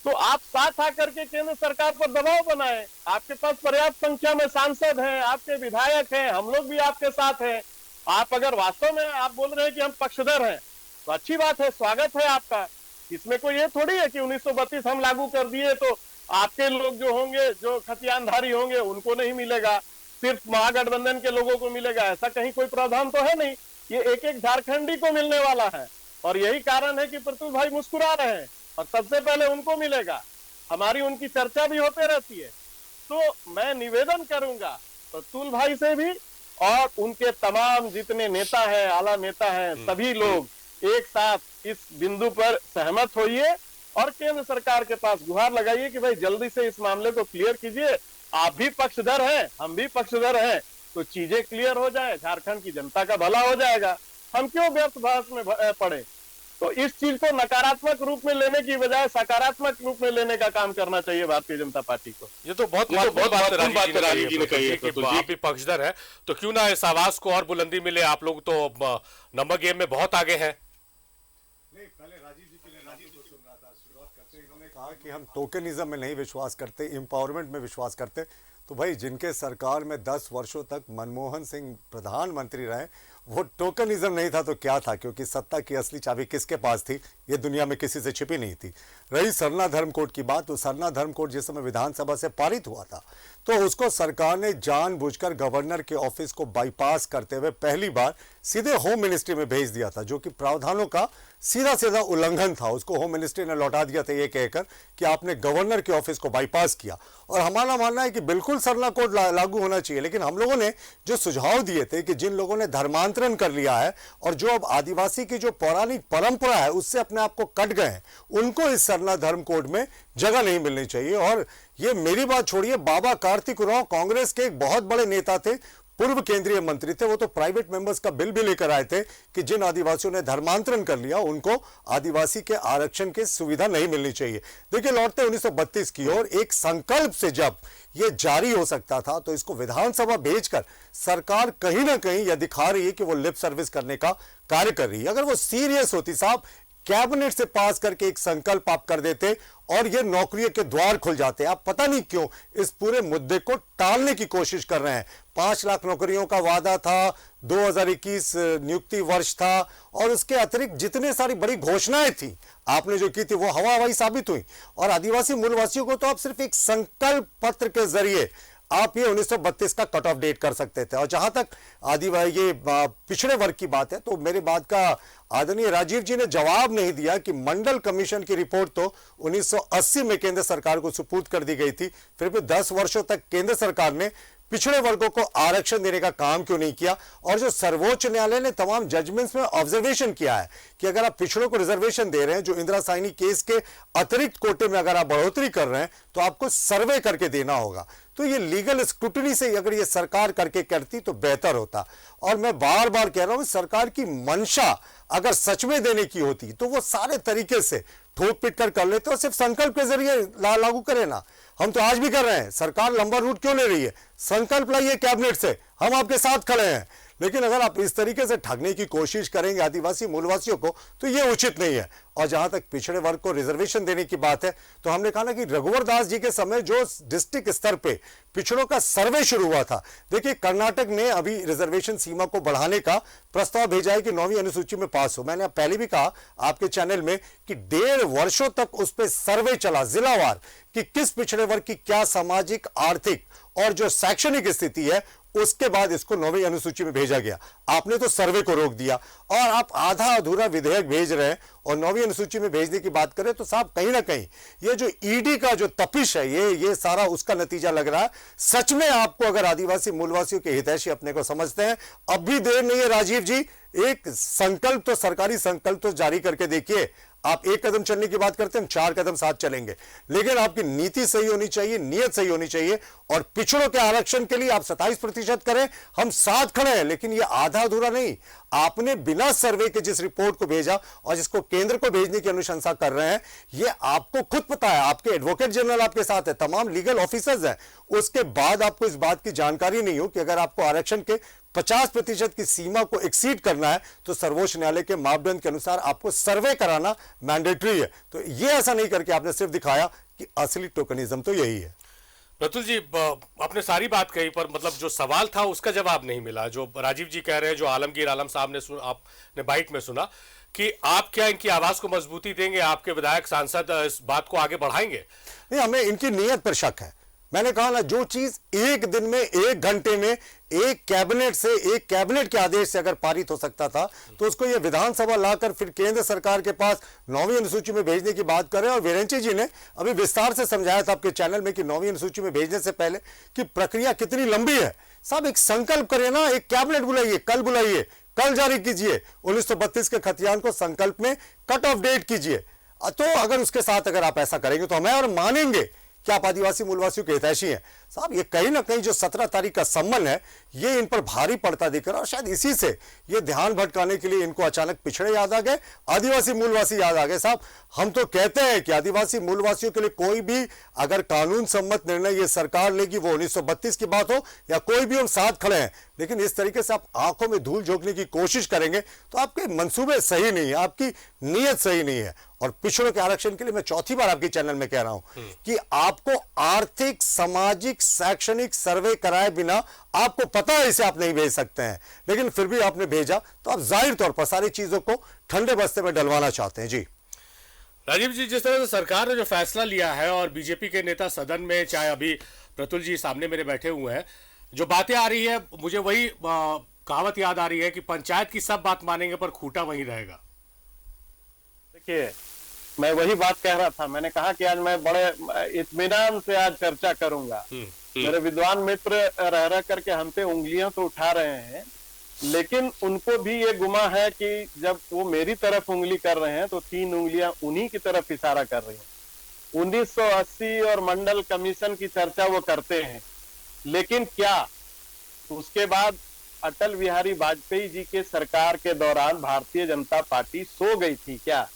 तो आप साथ आकर के केंद्र सरकार पर दबाव बनाएं। आपके पास पर्याप्त संख्या में सांसद हैं, आपके विधायक हैं, हम लोग भी आपके साथ हैं। आप अगर वास्तव में आप बोल रहे हैं कि हम पक्षधर हैं तो अच्छी बात है, स्वागत है आपका। इसमें कोई ये थोड़ी है कि 1932 हम लागू कर दिए तो आपके लोग जो होंगे, जो खतियानधारी होंगे, उनको नहीं मिलेगा, सिर्फ महागठबंधन के लोगों को मिलेगा, ऐसा कहीं कोई प्रावधान तो है नहीं। ये एक एक झारखंडी को मिलने वाला है और यही कारण है कि प्रतुल भाई मुस्कुरा रहे हैं और सबसे पहले उनको मिलेगा। हमारी उनकी चर्चा भी होते रहती है। तो मैं निवेदन करूंगा प्रतुल भाई से भी और उनके तमाम जितने नेता हैं, आला नेता हैं, सभी लोग एक साथ इस बिंदु पर सहमत होइए और केंद्र सरकार के पास गुहार लगाइए कि भाई जल्दी से इस मामले को क्लियर कीजिए। आप भी पक्षधर हैं, हम भी पक्षधर हैं, तो चीजें क्लियर हो जाए, झारखंड की जनता का भला हो जाएगा। हम क्यों व्यर्थ बहस में पड़े? तो इस चीज को नकारात्मक रूप में लेने की बजाय सकारात्मक रूप में लेने का काम करना चाहिए भारतीय जनता पार्टी को। ये तो बहुत महत्वपूर्ण बात राजीव जी ने कही है कि आप भी पक्षधर है, तो क्यों ना इस आवाज को और बुलंदी मिले। आप लोग तो नंबर गेम में बहुत आगे हैं। नहीं, पहले राजीव जी के लिए राजीव जो सुन रहा था, शुरुआत करते इन्होंने कहा कि हम टोकनिज्म में नहीं विश्वास करते, एम्पावरमेंट में विश्वास करते। तो भाई जिनके सरकार में 10 वर्षों तक मनमोहन सिंह प्रधानमंत्री रहे, वो टोकनिज्म नहीं था तो क्या था? क्योंकि सत्ता की असली चाबी किसके पास थी? ये दुनिया में किसी से छिपी नहीं थी। रही सरना धर्म कोड की बात, तो सरना धर्म कोड जिस समय विधानसभा से पारित हुआ था तो उसको सरकार ने जानबूझकर गवर्नर के ऑफिस को बाईपास करते हुए पहली बार सीधे होम मिनिस्ट्री में भेज दिया था, जो कि प्रावधानों का सीधा सीधा उल्लंघन था। उसको होम मिनिस्ट्री ने लौटा दिया था ये कहकर कि आपने गवर्नर के ऑफिस को बाईपास किया। और हमारा मानना है कि बिल्कुल सरना कोड लागू होना चाहिए, लेकिन हम लोगों ने जो सुझाव दिए थे कि जिन लोगों ने धर्मांतरण कर लिया है और जो अब आदिवासी की जो पौराणिक परंपरा है उससे अपने आप को कट गए हैं, उनको इस सरना धर्म कोड में जगह नहीं मिलनी चाहिए। और ये मेरी बात छोड़िए, बाबा कार्तिक उरांव कांग्रेस के एक बहुत बड़े नेता थे, पूर्व केंद्रीय मंत्री थे, वो तो प्राइवेट मेंबर्स का बिल भी लेकर आए थे कि जिन आदिवासियों ने धर्मांतरण कर लिया उनको आदिवासी के आरक्षण की सुविधा नहीं मिलनी चाहिए। देखिए, लौटते 1932 की ओर एक संकल्प से जब ये जारी हो सकता था तो इसको विधानसभा भेजकर सरकार कहीं ना कहीं यह दिखा रही है कि वो लिप सर्विस करने का कार्य कर रही है। अगर वो सीरियस होती साहब, कैबिनेट से पास करके एक संकल्प आप कर देते और ये नौकरियों के द्वार खुल जाते। आप पता नहीं क्यों इस पूरे मुद्दे को टालने की कोशिश कर रहे हैं। 5 लाख नौकरियों का वादा था, 2021 नियुक्ति वर्ष था और उसके अतिरिक्त जितने सारी बड़ी घोषणाएं थी आपने जो की थी वो हवा हवाई साबित हुई। और आदिवासी मूलवासियों को तो आप सिर्फ एक संकल्प पत्र के जरिए आप ये 1932 का कट ऑफ डेट कर सकते थे। और जहां तक आदिवासी ये पिछड़े वर्ग की बात है, तो मेरी बात का आदरणीय राजीव जी ने जवाब नहीं दिया कि मंडल कमीशन की रिपोर्ट तो 1980 में केंद्र सरकार को सुपुर्द कर दी गई थी, फिर भी 10 वर्षों तक केंद्र सरकार ने पिछड़े वर्गों को आरक्षण देने का काम क्यों नहीं किया। और जो सर्वोच्च न्यायालय ने तमाम जजमेंट्स में ऑब्जर्वेशन किया है कि अगर आप पिछड़ों को रिजर्वेशन दे रहे हैं, जो इंदिरा साइनी केस के अतिरिक्त कोटे में अगर आप बढ़ोतरी कर रहे हैं, तो आपको सर्वे करके देना होगा। तो ये लीगल स्क्रूटनी से अगर ये सरकार करके करती तो बेहतर होता। और मैं बार बार कह रहा हूं, सरकार की मंशा अगर सच में देने की होती तो वो सारे तरीके से ठोक पीट कर लेते और सिर्फ संकल्प के जरिए लागू करे ना। हम तो आज भी कर रहे हैं, सरकार लंबा रूट क्यों ले रही है? संकल्प लाइए कैबिनेट से, हम आपके साथ खड़े हैं। लेकिन अगर आप इस तरीके से ठगने की कोशिश करेंगे आदिवासी मूलवासियों को, तो ये उचित नहीं है। और जहां तक पिछड़े वर्ग को रिजर्वेशन देने की बात है, तो हमने कहा ना कि रघुवर दास जी के समय जो डिस्ट्रिक्ट स्तर पे पिछड़ों का सर्वे शुरू हुआ था, देखिए कर्नाटक ने अभी रिजर्वेशन सीमा को बढ़ाने का प्रस्ताव भेजा है कि 9वीं अनुसूची में पास हो। मैंने पहले भी कहा आपके चैनल में कि 1.5 वर्षों तक उस पर सर्वे चला जिलावार कि किस पिछड़े वर्ग की क्या सामाजिक, आर्थिक और जो शैक्षणिक स्थिति है, उसके बाद इसको 9वीं अनुसूची में भेजा गया। आपने तो सर्वे को रोक दिया और आप आधा अधूरा विधेयक भेज रहे हैं। और 9वीं अनुसूची में भेजने की बात करें तो साहब कहीं ना कहीं ये जो ईडी का जो तपिश है, ये सारा उसका नतीजा लग रहा है। सच में आपको अगर आदिवासी मूलवासियों के हितैषी अपने को समझते हैं, अब भी देर नहीं है राजीव जी, एक संकल्प तो, सरकारी संकल्प तो जारी करके देखिए। आप एक कदम चलने की बात करते हैं, हम 4 कदम साथ चलेंगे, लेकिन आपकी नीति सही होनी चाहिए, नियत सही होनी चाहिए। और पिछड़ों के आरक्षण के लिए आप 27% करें, हम साथ खड़े हैं, लेकिन ये आधा अधूरा नहीं। आपने बिना सर्वे के जिस रिपोर्ट को भेजा और जिसको केंद्र को भेजने की अनुशंसा कर रहे हैं, ये आपको खुद पता है, आपके एडवोकेट जनरल आपके साथ है, तमाम लीगल ऑफिसर्स हैं, उसके बाद आपको इस बात की जानकारी नहीं हो कि अगर आपको आरक्षण के 50% की सीमा को एक्सीड करना है तो सर्वोच्च न्यायालय के मापदंड के अनुसार आपको सर्वे कराना मैंडेटरी है। तो ये ऐसा नहीं करके आपने सिर्फ दिखाया कि असली टोकनिज्म तो यही है। प्रतुल जी, आपने सारी बात कही, पर मतलब जो सवाल था उसका जवाब नहीं मिला। जो राजीव जी कह रहे हैं, जो आलमगीर आलम साहब ने आपने बाइट में सुना कि आप क्या इनकी आवाज को मजबूती देंगे, आपके विधायक सांसद इस बात को आगे बढ़ाएंगे? नहीं, हमें इनकी नीयत पर शक है। मैंने कहा ना, जो चीज एक दिन में, 1 घंटे में एक कैबिनेट के आदेश से अगर पारित हो सकता था, तो उसको ये विधानसभा लाकर फिर केंद्र सरकार के पास 9वीं अनुसूची में भेजने की बात करें। और वीरेंची जी ने अभी विस्तार से समझाया था आपके चैनल में कि 9वीं अनुसूची में भेजने से पहले कि प्रक्रिया कितनी लंबी है। साहब एक संकल्प करें ना, एक कैबिनेट बुलाइए, कल जारी कीजिए 1932 के खतियान को, संकल्प में कट ऑफ डेट कीजिए। तो अगर उसके साथ अगर आप ऐसा करेंगे तो हमें और मानेंगे कि आप आदिवासी मूलवासियों के हितैषी हैं। साहब ये कहीं ना कहीं जो 17 तारीख का सम्मन है, ये इन पर भारी पड़ता दिख रहा है। और शायद इसी से ये ध्यान भटकाने के लिए इनको अचानक पिछड़े याद आ गए, आदिवासी मूलवासी याद आ गए। साहब हम तो कहते हैं कि आदिवासी मूलवासियों के लिए कोई भी अगर कानून सम्मत निर्णय ये सरकार लेगी, वो 1932 की बात हो या कोई भी, हम साथ खड़े हैं। लेकिन इस तरीके से आप आंखों में धूल झोंकने की कोशिश करेंगे तो आपके मंसूबे सही नहीं है, आपकी नीयत सही नहीं है। और पिछड़ों के आरक्षण के लिए मैं चौथी बार आपके चैनल में कह रहा हूं कि आपको आर्थिक, सामाजिक, शैक्षणिक सर्वे कराए बिना, आपको पता है इसे आप नहीं भेज सकते हैं, लेकिन फिर भी आपने भेजा, तो आप जाहिर तौर पर सारी चीजों को ठंडे बस्ते में डलवाना चाहते हैं। जी राजीव जी, जिस तरह से सरकार ने जो फैसला लिया है और बीजेपी के नेता सदन में, चाहे अभी प्रतुल जी सामने मेरे बैठे हुए हैं, जो बातें आ रही है, मुझे वही कहावत याद आ रही है कि पंचायत की सब बात मानेंगे पर खूंटा वहीं रहेगा। देखिए, मैं वही बात कह रहा था। मैंने कहा कि आज मैं बड़े इत्मीनान से आज चर्चा करूंगा। मेरे विद्वान मित्र रह रह करके हम पे उंगलियां तो उठा रहे हैं, लेकिन उनको भी ये गुमा है कि जब वो मेरी तरफ उंगली कर रहे हैं तो 3 उंगलियां उन्हीं की तरफ इशारा कर रही हैं। 1980 और मंडल कमीशन की चर्चा वो करते हैं, लेकिन क्या उसके बाद अटल बिहारी वाजपेयी जी के सरकार के दौरान भारतीय जनता पार्टी सो गई थी क्या?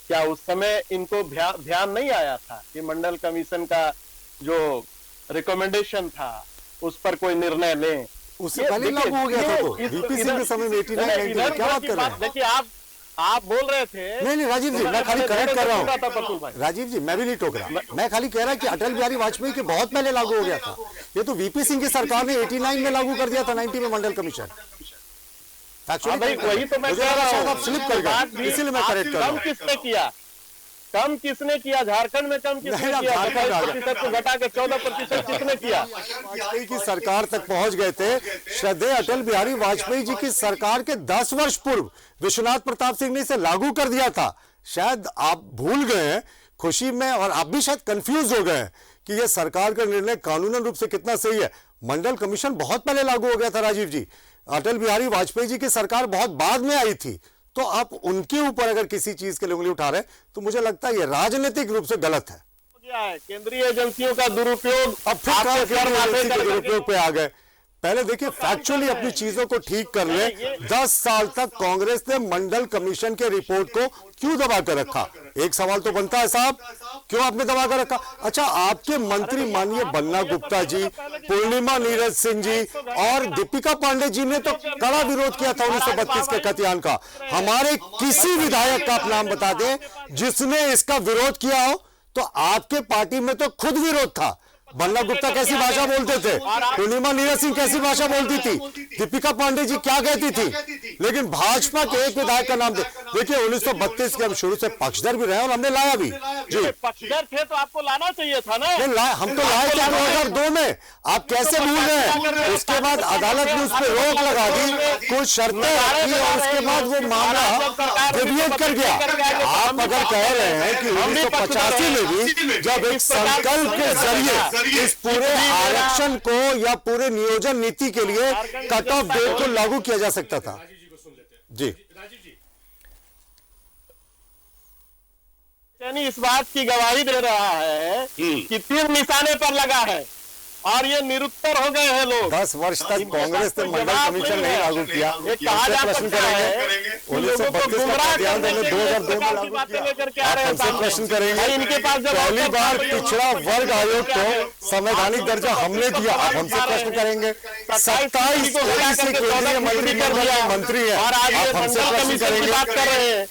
क्या उस समय इनको ध्यान नहीं आया था कि मंडल कमीशन का जो रिकमेंडेशन था उस पर कोई निर्णय लें? उससे पहले लागू हो गया था। तो वीपी सिंह के समय में 89 क्या बात कर रहे हैं? देखिए, आप बोल रहे थे। नहीं राजीव जी, मैं खाली करेक्ट कर रहा हूँ। राजीव जी, मैं भी नहीं टोक रहा, मैं खाली कह रहा कि अटल बिहारी वाजपेयी के बहुत पहले लागू हो गया था। ये तो वीपी सिंह की सरकार ने 89 में लागू कर दिया था, 90 में मंडल कमीशन। वही तो मैं कह रहा हूँ, आप स्लिप कर गए, इसीलिए मैं करेक्ट कर रहा हूँ। किसने किया? कम किसने किया? झारखंड में कम किसने किया? 27% को घटा के 14% किसने किया? वाजपेयी की सरकार तक पहुंच गए थे। श्रद्धेय अटल बिहारी वाजपेयी जी की सरकार के 10 वर्ष पूर्व विश्वनाथ प्रताप सिंह ने इसे लागू कर दिया था। शायद आप भूल गए हैं खुशी में, और आप भी शायद कंफ्यूज हो गए हैं कि यह सरकार का निर्णय कानूनन रूप से कितना सही है। मंडल कमीशन बहुत पहले लागू हो गया था राजीव जी। अटल बिहारी वाजपेयी जी की सरकार बहुत बाद में आई थी, तो आप उनके ऊपर अगर किसी चीज के लिए उंगली उठा रहे हैं तो मुझे लगता है ये राजनीतिक रूप से गलत है। केंद्रीय एजेंसियों का दुरुपयोग, अब फिर दुरुपयोग पे आ गए। पहले देखिए फैक्चुअली अपनी चीजों को ठीक कर ले। 10 साल तक कांग्रेस ने मंडल कमीशन के रिपोर्ट को क्यों दबा कर रखा? एक सवाल तो बनता है साहब, क्यों आपने दबा कर रखा? अच्छा, आपके मंत्री माननीय बन्ना गुप्ता जी, पूर्णिमा नीरज सिंह जी और दीपिका पांडे जी ने तो कड़ा विरोध किया था 1932 के खतियान का। हमारे किसी विधायक का आप नाम बता दें जिसने इसका विरोध किया हो? तो आपके पार्टी में तो खुद विरोध था। बन्ना गुप्ता कैसी भाषा बोलते थे, पूर्णिमा नीरज सिंह कैसी भाषा बोलती थी, दीपिका पांडे जी क्या कहती थी, लेकिन भाजपा के एक विधायक का नाम देखिए 1932 के हम शुरू से पक्षधर भी रहे और हमने लाया भी। जी पक्षधर थे तो आपको लाना चाहिए था ना। हम तो लाए थे 2002 में, आप कैसे भूल गए? उसके बाद अदालत ने उस पर रोक लगा दी, कुछ शर्तें रखी और उसके बाद वो मामला डेविएट कर गया। आप अगर कह रहे हैं कि 1985 में भी जब एक संकल्प के जरिए इस पूरे आरक्षण को या पूरे नियोजन नीति के लिए कट ऑफ डेट को लागू किया जा सकता था। जी यानी इस बात की गवाही दे रहा है कि तीर निशाने पर लगा है और ये निरुत्तर हो गए हैं लोग। 10 वर्ष तक कांग्रेस ने मंडल कमीशन नहीं लागू किया। कहा जा सकता है लोगों को गुमराह करने के लिए 2002 में बातें लेकर के आ रहे हैं। प्रश्न करेंगे इनके पास जब पहली बार पिछड़ा वर्ग आयोग को संवैधानिक दर्जा हमने दिया, आप हमसे प्रश्न करेंगे। 27 केंद्रीय मंत्री मंत्री है और आज आप हमसे प्रश्न करेंगे। बात कर रहे हैं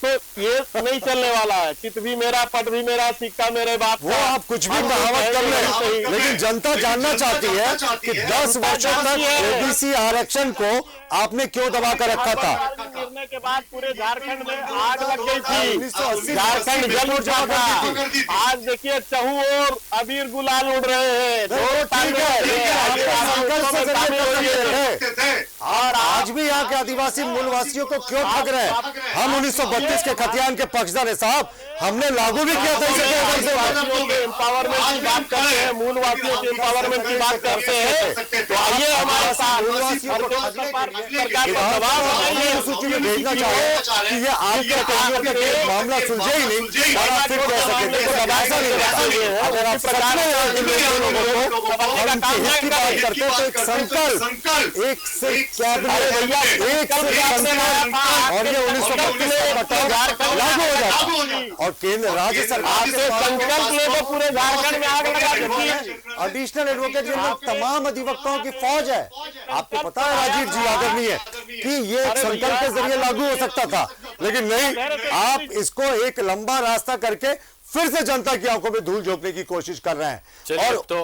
तो ये नहीं चलने वाला है। चित भी मेरा, पट भी मेरा, सिक्का मेरे बाप का। वो आप कुछ भी कहावत कर लें, लेकिन जनता जानना चाहती है कि 10 वर्षों तक ओबीसी आरक्षण को आपने क्यों दबा कर रखा था? गिरने के बाद पूरे झारखंड में आग लग गई थी, झारखंड जल उठा था। आज देखिए चहु और अबीर गुलाल उड़ रहे हैं। और आज भी यहाँ के आदिवासी मूलवासियों को क्यों ठग रहे हैं? हम 1932 के खतियान के पक्षधर है साहब, हमने लागू भी किया था इसे। एम्पावरमेंट की बात करते हैं, मूलवासियों के एम्पावरमेंट की बात करते हैं, तो आइए हमारे साथ सूची में भेजना चाहे कि ये आपके कहियों के मामला सुलझे ही नहीं और आप फिर कह सकेंगे ऐसा नहीं होता। अगर आप सच में लोगों को और उनके हित की बात करते हैं तो एक संकल्प, एक से एक और ये 1932 लागू हो जाता और केंद्र राज्य सरकार से संकल्प ले तो पूरे झारखंड में आग लगा देती है। एडिशनल एडवोकेट जनरल तमाम अधिवक्ताओं की फौज है। आपको पता है राजीव जी आदरणीय कि ये संकल्प के जरिए लागू हो सकता था, लेकिन नहीं, आप इसको एक लंबा रास्ता करके फिर से जनता की आंखों में धूल झोंकने की कोशिश कर रहे हैं। और तो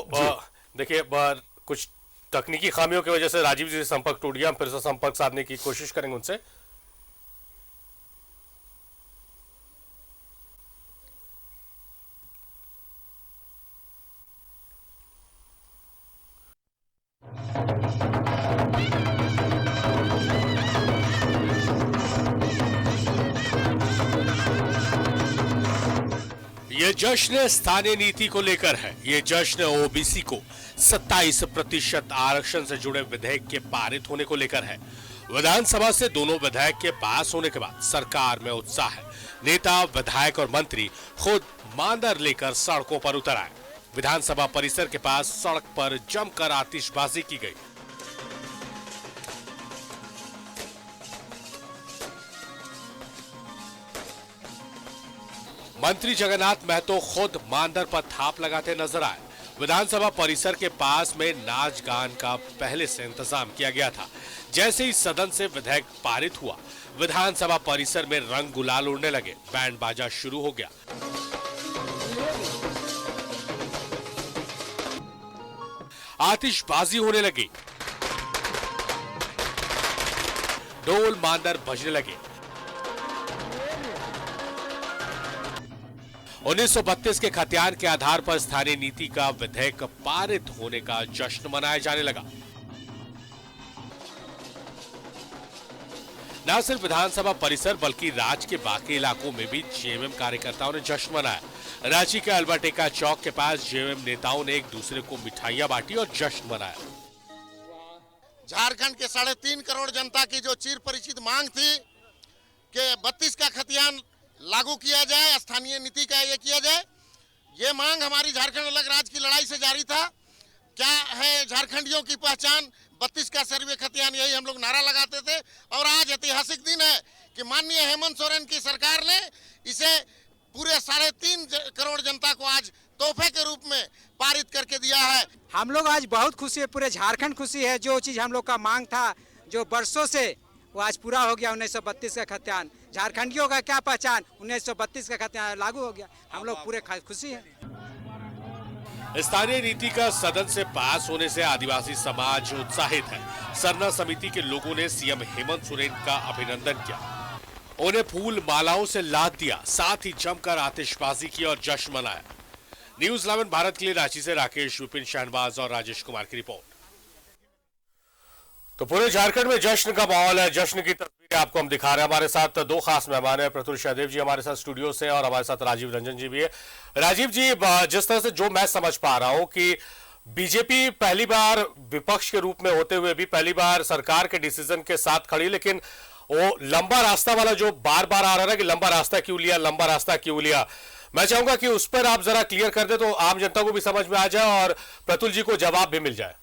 देखिए कुछ तकनीकी खामियों की वजह से राजीव जी से संपर्क टूट गया, हम फिर से संपर्क साधने की कोशिश करेंगे उनसे। ये जश्न स्थानीय नीति को लेकर है। ये जश्न ओबीसी को 27% आरक्षण से जुड़े विधेयक के पारित होने को लेकर है। विधानसभा से दोनों विधेयक के पास होने के बाद सरकार में उत्साह है। नेता, विधायक और मंत्री खुद मांदर लेकर सड़कों पर उतर आए। विधानसभा परिसर के पास सड़क पर जमकर आतिशबाजी की गई। मंत्री जगन्नाथ महतो खुद मांदर पर थाप लगाते नजर आए। विधानसभा परिसर के पास में नाच गान का पहले से इंतजाम किया गया था। जैसे ही सदन से विधेयक पारित हुआ, विधानसभा परिसर में रंग गुलाल उड़ने लगे, बैंड बाजा शुरू हो गया। आतिशबाजी होने लगी, ढोल मांदर बजने लगे। 1932 के खतियान के आधार पर स्थानीय नीति का विधेयक पारित होने का जश्न मनाया जाने लगा। न सिर्फ विधानसभा परिसर बल्कि राज्य के बाकी इलाकों में भी जेएमएम कार्यकर्ताओं ने जश्न मनाया। रांची के अल्बर्टेका चौक के पास जेएमएम नेताओं ने एक दूसरे को मिठाइयां बांटी और जश्न मनाया। झारखंड के 3.5 करोड़ जनता की जो चिर परिचित मांग थी कि 32 का खतियान लागू किया जाए, स्थानीय नीति का ये किया जाए, ये मांग हमारी झारखंड अलग राज्य की लड़ाई से जारी था। क्या है झारखंडियों की पहचान, 32 का सर्वे खतियान, यही हम लोग नारा लगाते थे। और आज ऐतिहासिक दिन है कि माननीय हेमंत सोरेन की सरकार ने इसे पूरे 3.5 करोड़ जनता को आज तोहफे के रूप में पारित करके दिया है। हम लोग आज बहुत खुशी है, पूरे झारखंड खुशी है। जो चीज हम लोग का मांग था जो बरसों से, वो आज पूरा हो गया। 1932 का खतियान, झारखंडियों का क्या पहचान, 1932 का खतियान लागू हो गया। हम लोग पूरे खुशी हैं। स्थानीय नीति का सदन से पास होने से आदिवासी समाज उत्साहित है। सरना समिति के लोगों ने सीएम हेमंत सोरेन का अभिनंदन किया, उन्हें फूल मालाओं से लाद दिया, साथ ही जमकर आतिशबाजी की और जश्न मनाया। न्यूज़ 11 भारत के लिए रांची से राकेश, विपिन, शहनवाज और राजेश कुमार की रिपोर्ट। तो पूरे झारखंड में जश्न का माहौल है। जश्न की तस्वीरें आपको हम दिखा रहे हैं। हमारे साथ 2 खास मेहमान हैं। प्रतुल सहदेव जी हमारे साथ स्टूडियो से और हमारे साथ राजीव रंजन जी भी है। राजीव जी, जिस तरह से जो मैं समझ पा रहा हूं कि बीजेपी पहली बार विपक्ष के रूप में होते हुए भी पहली बार सरकार के डिसीजन के साथ खड़ी, लेकिन वो लंबा रास्ता वाला जो बार बार आ रहा है कि लंबा रास्ता क्यों लिया, लंबा रास्ता क्यों लिया, मैं चाहूंगा कि उस पर आप जरा क्लियर कर दे तो आम जनता को भी समझ में आ जाए और प्रतुल जी को जवाब भी मिल जाए।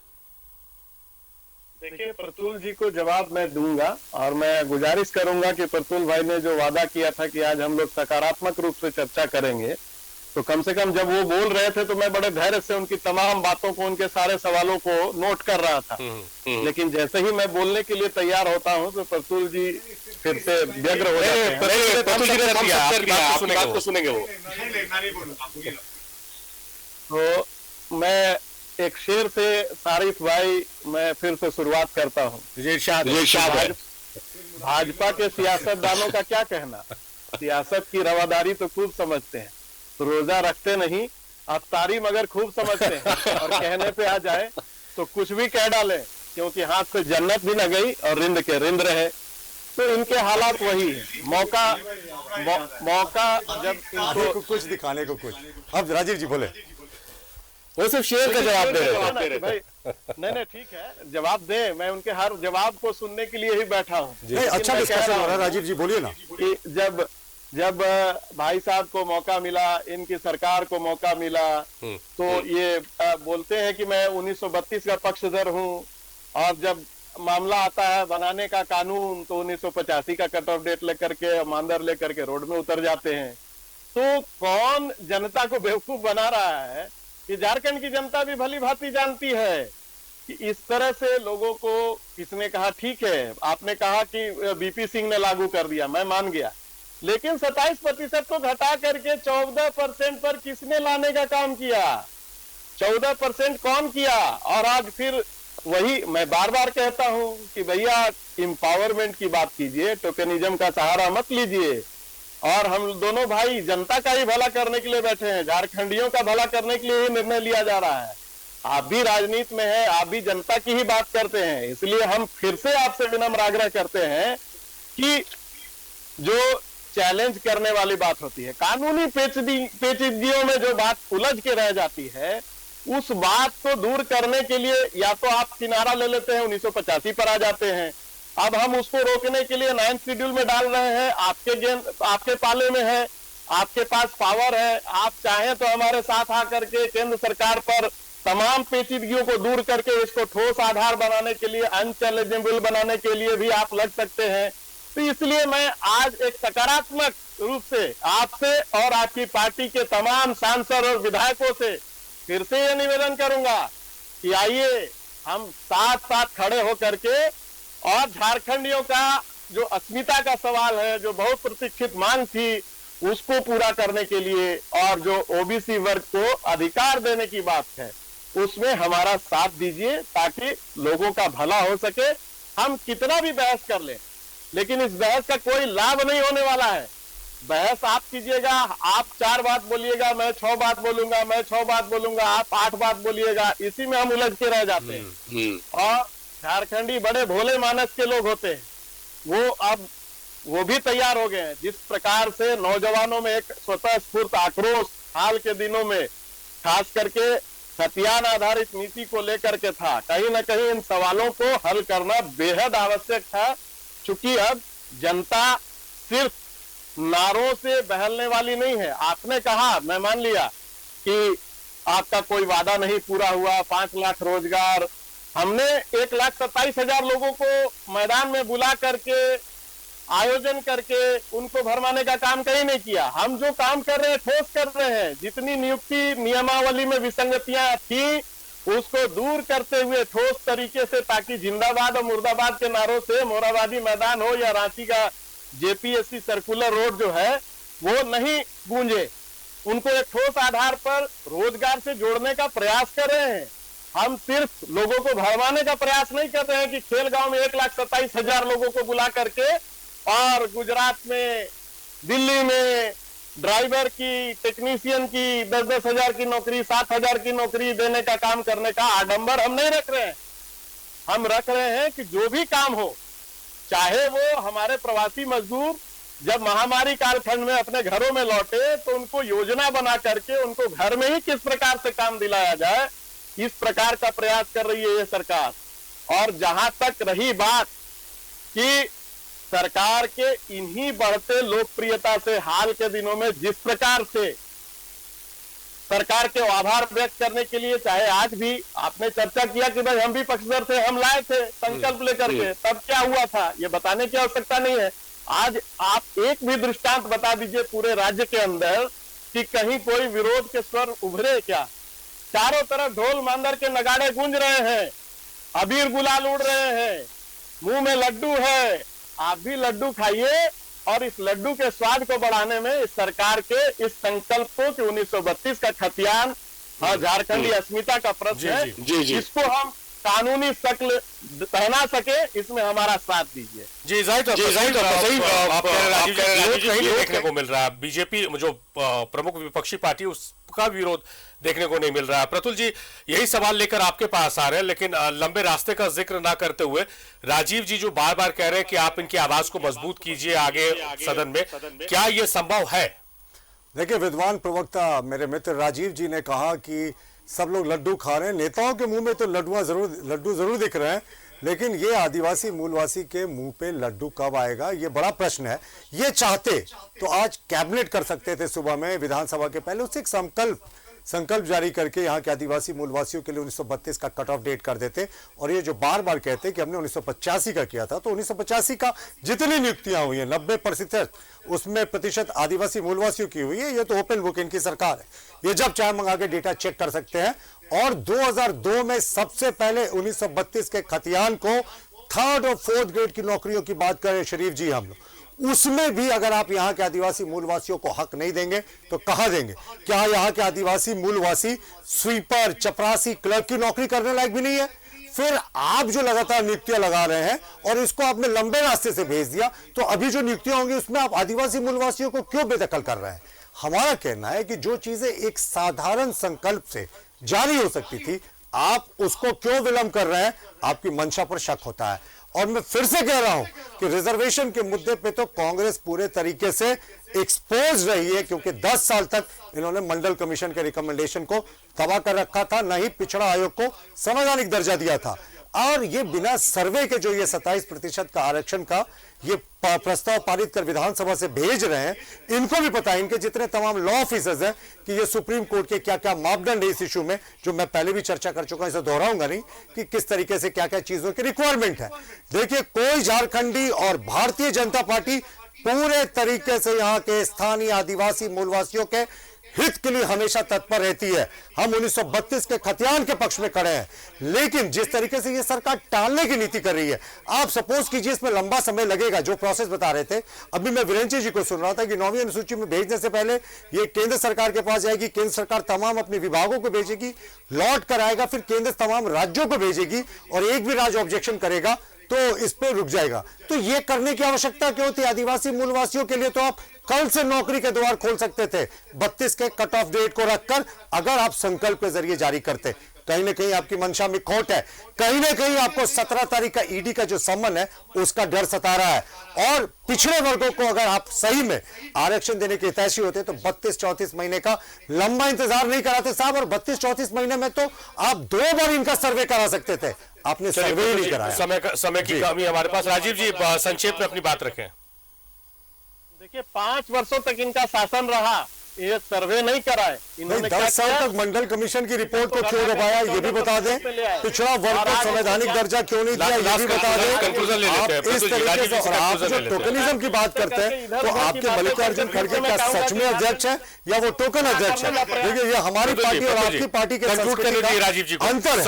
देखिए, प्रतुल जी को जवाब मैं दूंगा और मैं गुजारिश करूंगा कि प्रतुल भाई ने जो वादा किया था कि आज हम लोग सकारात्मक रूप से चर्चा करेंगे, तो कम से कम जब वो बोल रहे थे तो मैं बड़े धैर्य से उनकी तमाम बातों को, उनके सारे सवालों को नोट कर रहा था। लेकिन जैसे ही मैं बोलने के लिए तैयार होता हूं तो प्रतुल जी फिर से व्यग्र हो जाते हैं। तो मैं एक शेर से, सारिफ भाई, मैं फिर से शुरुआत करता हूँ। भाजपा के सियासतदानों का क्या कहना, सियासत की रवादारी तो खूब समझते हैं, तो रोजा रखते नहीं, अफ्तारी मगर खूब समझते हैं। और कहने पे आ जाए तो कुछ भी कह डाले, क्योंकि हाथ से जन्नत भी न गई और रिंद के रिंद रहे। तो इनके हालात वही है। मौका जब इनको कुछ दिखाने को कुछ। अब राजीव जी बोले, वो सिर्फ शेर का जवाब दे रहे थे भाई। नहीं ठीक है, जवाब दे, मैं उनके हर जवाब को सुनने के लिए ही बैठा हूँ। अच्छा डिस्कशन हो रहा है, राजीव जी बोलिए ना। कि जब भाई साहब को मौका मिला, इनकी सरकार को मौका मिला, तो ये बोलते हैं कि मैं 1932 का पक्षधर हूँ, और जब मामला आता है बनाने का कानून तो 1985 का कट ऑफ डेट लेकर के, मानदर लेकर के रोड में उतर जाते हैं। तो कौन जनता को बेवकूफ बना रहा है कि झारखंड की जनता भी भली भांति जानती है कि इस तरह से लोगों को किसने कहा। ठीक है, आपने कहा कि बीपी सिंह ने लागू कर दिया, मैं मान गया, लेकिन 27% को घटा करके 14% पर किसने लाने का काम किया? 14% कौन किया? और आज फिर वही मैं बार बार कहता हूं कि भैया एम्पावरमेंट की बात कीजिए, टोकनिज्म का सहारा मत लीजिए। और हम दोनों भाई जनता का ही भला करने के लिए बैठे हैं, झारखंडियों का भला करने के लिए ही निर्णय लिया जा रहा है। आप भी राजनीति में है, आप भी जनता की ही बात करते हैं, इसलिए हम फिर से आपसे विनम्र आग्रह करते हैं कि जो चैलेंज करने वाली बात होती है, कानूनी पेचीदगियों में जो बात उलझ के रह जाती है, उस बात को दूर करने के लिए या तो आप किनारा ले लेते हैं, 1985 पर आ जाते हैं। अब हम उसको रोकने के लिए 9th शेड्यूल में डाल रहे हैं। आपके पाले में है, आपके पास पावर है, आप चाहें तो हमारे साथ आकर के केंद्र सरकार पर तमाम पेचीदगियों को दूर करके इसको ठोस आधार बनाने के लिए, अनचैलेंजेबल बनाने के लिए भी आप लग सकते हैं। तो इसलिए मैं आज एक सकारात्मक रूप से आपसे और आपकी पार्टी के तमाम सांसद और विधायकों से फिर से ये निवेदन करूंगा कि आइए हम साथ खड़े होकर के और झारखंडियों का जो अस्मिता का सवाल है, जो बहुत प्रतीक्षित मांग थी, उसको पूरा करने के लिए और जो ओबीसी वर्ग को अधिकार देने की बात है, उसमें हमारा साथ दीजिए ताकि लोगों का भला हो सके। हम कितना भी बहस कर लें, लेकिन इस बहस का कोई लाभ नहीं होने वाला है। बहस आप कीजिएगा, आप 4 बात बोलिएगा, मैं 6 बात बोलूंगा, मैं 6 बात बोलूंगा, आप 8 बात बोलिएगा, इसी में हम उलझ के रह जाते हैं। और झारखंडी बड़े भोले मानस के लोग होते हैं, वो अब वो भी तैयार हो गए हैं। जिस प्रकार से नौजवानों में एक स्वतः स्फूर्त आक्रोश हाल के दिनों में खास करके खतियान आधारित नीति को लेकर के था, कहीं ना कहीं इन सवालों को हल करना बेहद आवश्यक था, क्योंकि अब जनता सिर्फ नारों से बहलने वाली नहीं है। आपने कहा, मैं मान लिया कि आपका कोई वादा नहीं पूरा हुआ, 5 लाख रोजगार, हमने 1,27,000 लोगों को मैदान में बुला करके आयोजन करके उनको भरमाने का काम कहीं नहीं किया। हम जो काम कर रहे हैं ठोस कर रहे हैं। जितनी नियुक्ति नियमावली में विसंगतियां थी उसको दूर करते हुए ठोस तरीके से, ताकि जिंदाबाद और मुर्दाबाद के नारों से मोराबादी मैदान हो या रांची का जेपीएससी सर्कुलर रोड जो है वो नहीं गूंजे। उनको एक ठोस आधार पर रोजगार से जोड़ने का प्रयास कर रहे हैं। हम सिर्फ लोगों को भरमाने का प्रयास नहीं कर रहे हैं कि खेलगांव में 1,27,000 लोगों को बुला करके और गुजरात में, दिल्ली में ड्राइवर की, टेक्नीशियन की 10-10 हजार की नौकरी, 7 हजार की नौकरी देने का काम करने का आडंबर हम नहीं रख रहे हैं। हम रख रहे हैं कि जो भी काम हो, चाहे वो हमारे प्रवासी मजदूर जब महामारी कालखंड में अपने घरों में लौटे तो उनको योजना बना करके उनको घर में ही किस प्रकार से काम दिलाया जाए, इस प्रकार का प्रयास कर रही है ये सरकार। और जहां तक रही बात कि सरकार के इन्हीं बढ़ते लोकप्रियता से हाल के दिनों में जिस प्रकार से सरकार के आभार व्यक्त करने के लिए, चाहे आज भी आपने चर्चा किया कि भाई हम भी पक्षधर थे, हम लाए थे संकल्प लेकर के, तब क्या हुआ था ये बताने की आवश्यकता नहीं है। आज आप एक भी दृष्टांत बता दीजिए पूरे राज्य के अंदर कि कहीं कोई विरोध के स्वर उभरे क्या? चारों तरफ ढोल मांदर के नगाड़े गूंज रहे हैं, अबीर गुलाल उड़ रहे हैं, मुंह में लड्डू है। आप भी लड्डू खाइए और इस लड्डू के स्वाद को बढ़ाने में इस सरकार के इस संकल्प को कि 1932 का खतियान और झारखंडी अस्मिता का प्रश्न है, इसको हम कानूनी शक्ल पहना सके, इसमें हमारा साथ दीजिए। जी जाहिर देखने को मिल रहा है। बीजेपी जो प्रमुख विपक्षी पार्टी उसका विरोध देखने को नहीं मिल रहा है। प्रतुल जी यही सवाल लेकर आपके पास आ रहे हैं, लेकिन लंबे रास्ते का जिक्र ना करते हुए राजीव जी जो बार बार कह रहे हैं कि आप इनकी आवाज को मजबूत कीजिए आगे सदन में, क्या ये संभव है? देखिए, विद्वान प्रवक्ता मेरे मित्र राजीव जी ने कहा कि सब लोग लड्डू खा रहे हैं, नेताओं के मुंह में तो लड्डू जरूर दिख रहे हैं, लेकिन ये आदिवासी मूलवासी के मुंह पे लड्डू कब आएगा, ये बड़ा प्रश्न है। ये चाहते तो आज कैबिनेट कर सकते थे सुबह में विधानसभा के पहले, उससे एक संकल्प जारी करके यहाँ के आदिवासी मूलवासियों के लिए 1932 का कट ऑफ डेट कर देते। और ये जो बार बार कहते कि हमने 1985 का किया था, तो 1985 का जितनी नियुक्तियां हुई हैं 90% उसमें प्रतिशत आदिवासी मूलवासियों की हुई है। ये तो ओपन बुक इनकी सरकार है, ये जब चाहे मंगा के डेटा चेक कर सकते हैं। और 2002 में सबसे पहले 1932 के खतियान को 3rd और 4th ग्रेड की नौकरियों की बात करें शरीफ जी हम लोग, उसमें भी अगर आप यहाँ के आदिवासी मूलवासियों को हक नहीं देंगे तो कहां देंगे? क्या यहाँ के आदिवासी मूलवासी स्वीपर, चपरासी, क्लर्क की नौकरी करने लायक भी नहीं है? फिर आप जो लगातार नियुक्तियां लगा रहे हैं और इसको आपने लंबे रास्ते से भेज दिया, तो अभी जो नियुक्तियां होंगी उसमें आप आदिवासी मूलवासियों को क्यों बेदखल कर रहे हैं? हमारा कहना है कि जो चीजें एक साधारण संकल्प से जारी हो सकती थी, आप उसको क्यों विलंब कर रहे हैं? आपकी मंशा पर शक होता है। और मैं फिर से कह रहा हूं कि रिजर्वेशन के मुद्दे पे तो कांग्रेस पूरे तरीके से एक्सपोज रही है, क्योंकि 10 साल तक इन्होंने मंडल कमीशन के रिकमेंडेशन को दबा कर रखा था, न ही पिछड़ा आयोग को संवैधानिक दर्जा दिया था। और ये बिना सर्वे के जो ये 27% का आरक्षण का ये प्रस्ताव पारित कर विधानसभा से भेज रहे हैं, इनको भी पता है, इनके जितने तमाम लॉ ऑफिसर्स हैं, कि ये सुप्रीम कोर्ट के क्या क्या मापदंड है इस इशू में, जो मैं पहले भी चर्चा कर चुका हूं, इसे दोहराऊंगा नहीं, कि किस तरीके से क्या क्या चीजों की रिक्वायरमेंट है। देखिए, कोई झारखंडी और भारतीय जनता पार्टी पूरे तरीके से यहाँ के स्थानीय आदिवासी मूलवासियों के हित के लिए हमेशा तत्पर रहती है। हम 1932 के खतियान के पक्ष में खड़े हैं, लेकिन जिस तरीके से ये सरकार टालने की नीति कर रही है, आप सपोज कीजिए इसमें लंबा समय लगेगा। जो प्रोसेस बता रहे थे, अभी मैं वीरेंद्र जी को सुन रहा था कि 9वीं अनुसूची में भेजने से पहले ये केंद्र सरकार के पास जाएगी, केंद्र सरकार तमाम अपने विभागों को भेजेगी, लौट कर आएगा, फिर केंद्र तमाम राज्यों को भेजेगी, और एक भी राज्य ऑब्जेक्शन करेगा तो इस पे रुक जाएगा। तो ये करने की आवश्यकता क्यों थी? आदिवासी मूलवासियों के लिए तो आप कल से नौकरी के द्वार खोल सकते थे 32 के कट ऑफ डेट को रखकर, अगर आप संकल्प के जरिए जारी करते। कहीं ना कहीं आपकी मंशा में खोट है, कहीं ना कहीं आपको 17 तारीख का ईडी का जो सम्मन है उसका डर सता रहा है। और पिछड़े वर्गों को अगर आप सही में आरक्षण देने के हितैषी होते तो 32-34 महीने का लंबा इंतजार नहीं कराते साहब। और 32-34 महीने में तो आप 2 बार इनका सर्वे करा सकते थे, आपने सर्वे ही नहीं कराया। समय की कमी हमारे पास। राजीव जी संक्षेप में अपनी बात रखें। देखिए 5 वर्षों तक इनका शासन रहा, ये सर्वे नहीं कराए इन्होंने। 10 साल तक मंडल कमीशन की रिपोर्ट को क्यों दबाया ये भी बता दें। पिछड़ा वर्ग को संवैधानिक दर्जा क्यों नहीं दिया ये भी बता दें। आप इस तरीके से, और आप जो टोकनिज्म की बात करते हैं तो आपके मल्लिकार्जुन खड़गे क्या सच में अध्यक्ष है या वो टोकन अध्यक्ष है? देखिए ये हमारी पार्टी और आपकी पार्टी के अंतर है।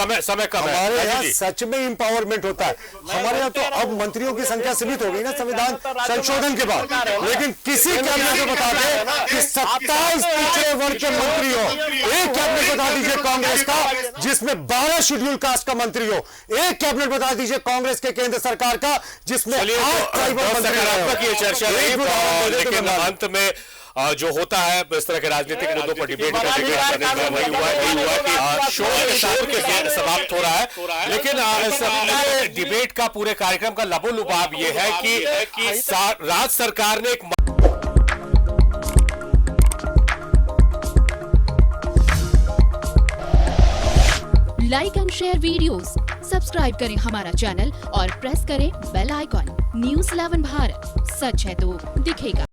हमारे यहाँ सच में इंपावरमेंट होता है। हमारे यहाँ तो अब मंत्रियों की संख्या सीमित हो गई ना संविधान संशोधन के बाद, लेकिन किसी कैबिनेट को बता दें कि 27 पिछड़े वर्ग के मंत्री हो। एक कैबिनेट बता दीजिए कांग्रेस का जिसमें 12 शेड्यूल कास्ट का मंत्री हो। एक कैबिनेट बता दीजिए कांग्रेस के केंद्र सरकार का जिसमें 8 ट्राइबल मंत्री। ये चर्चा रही, लेकिन अंत में जो होता है इस तरह के राजनीतिक मुद्दों पर डिबेट करने वही हुआ कि शोर के समाप्त हो रहा है। लेकिन डिबेट का पूरे कार्यक्रम का लबोलुबाब ये है कि राज्य सरकार ने एक like and share videos, subscribe करें हमारा चैनल और प्रेस करें बेल आइकॉन। न्यूज़ 11 भारत, सच है तो दिखेगा।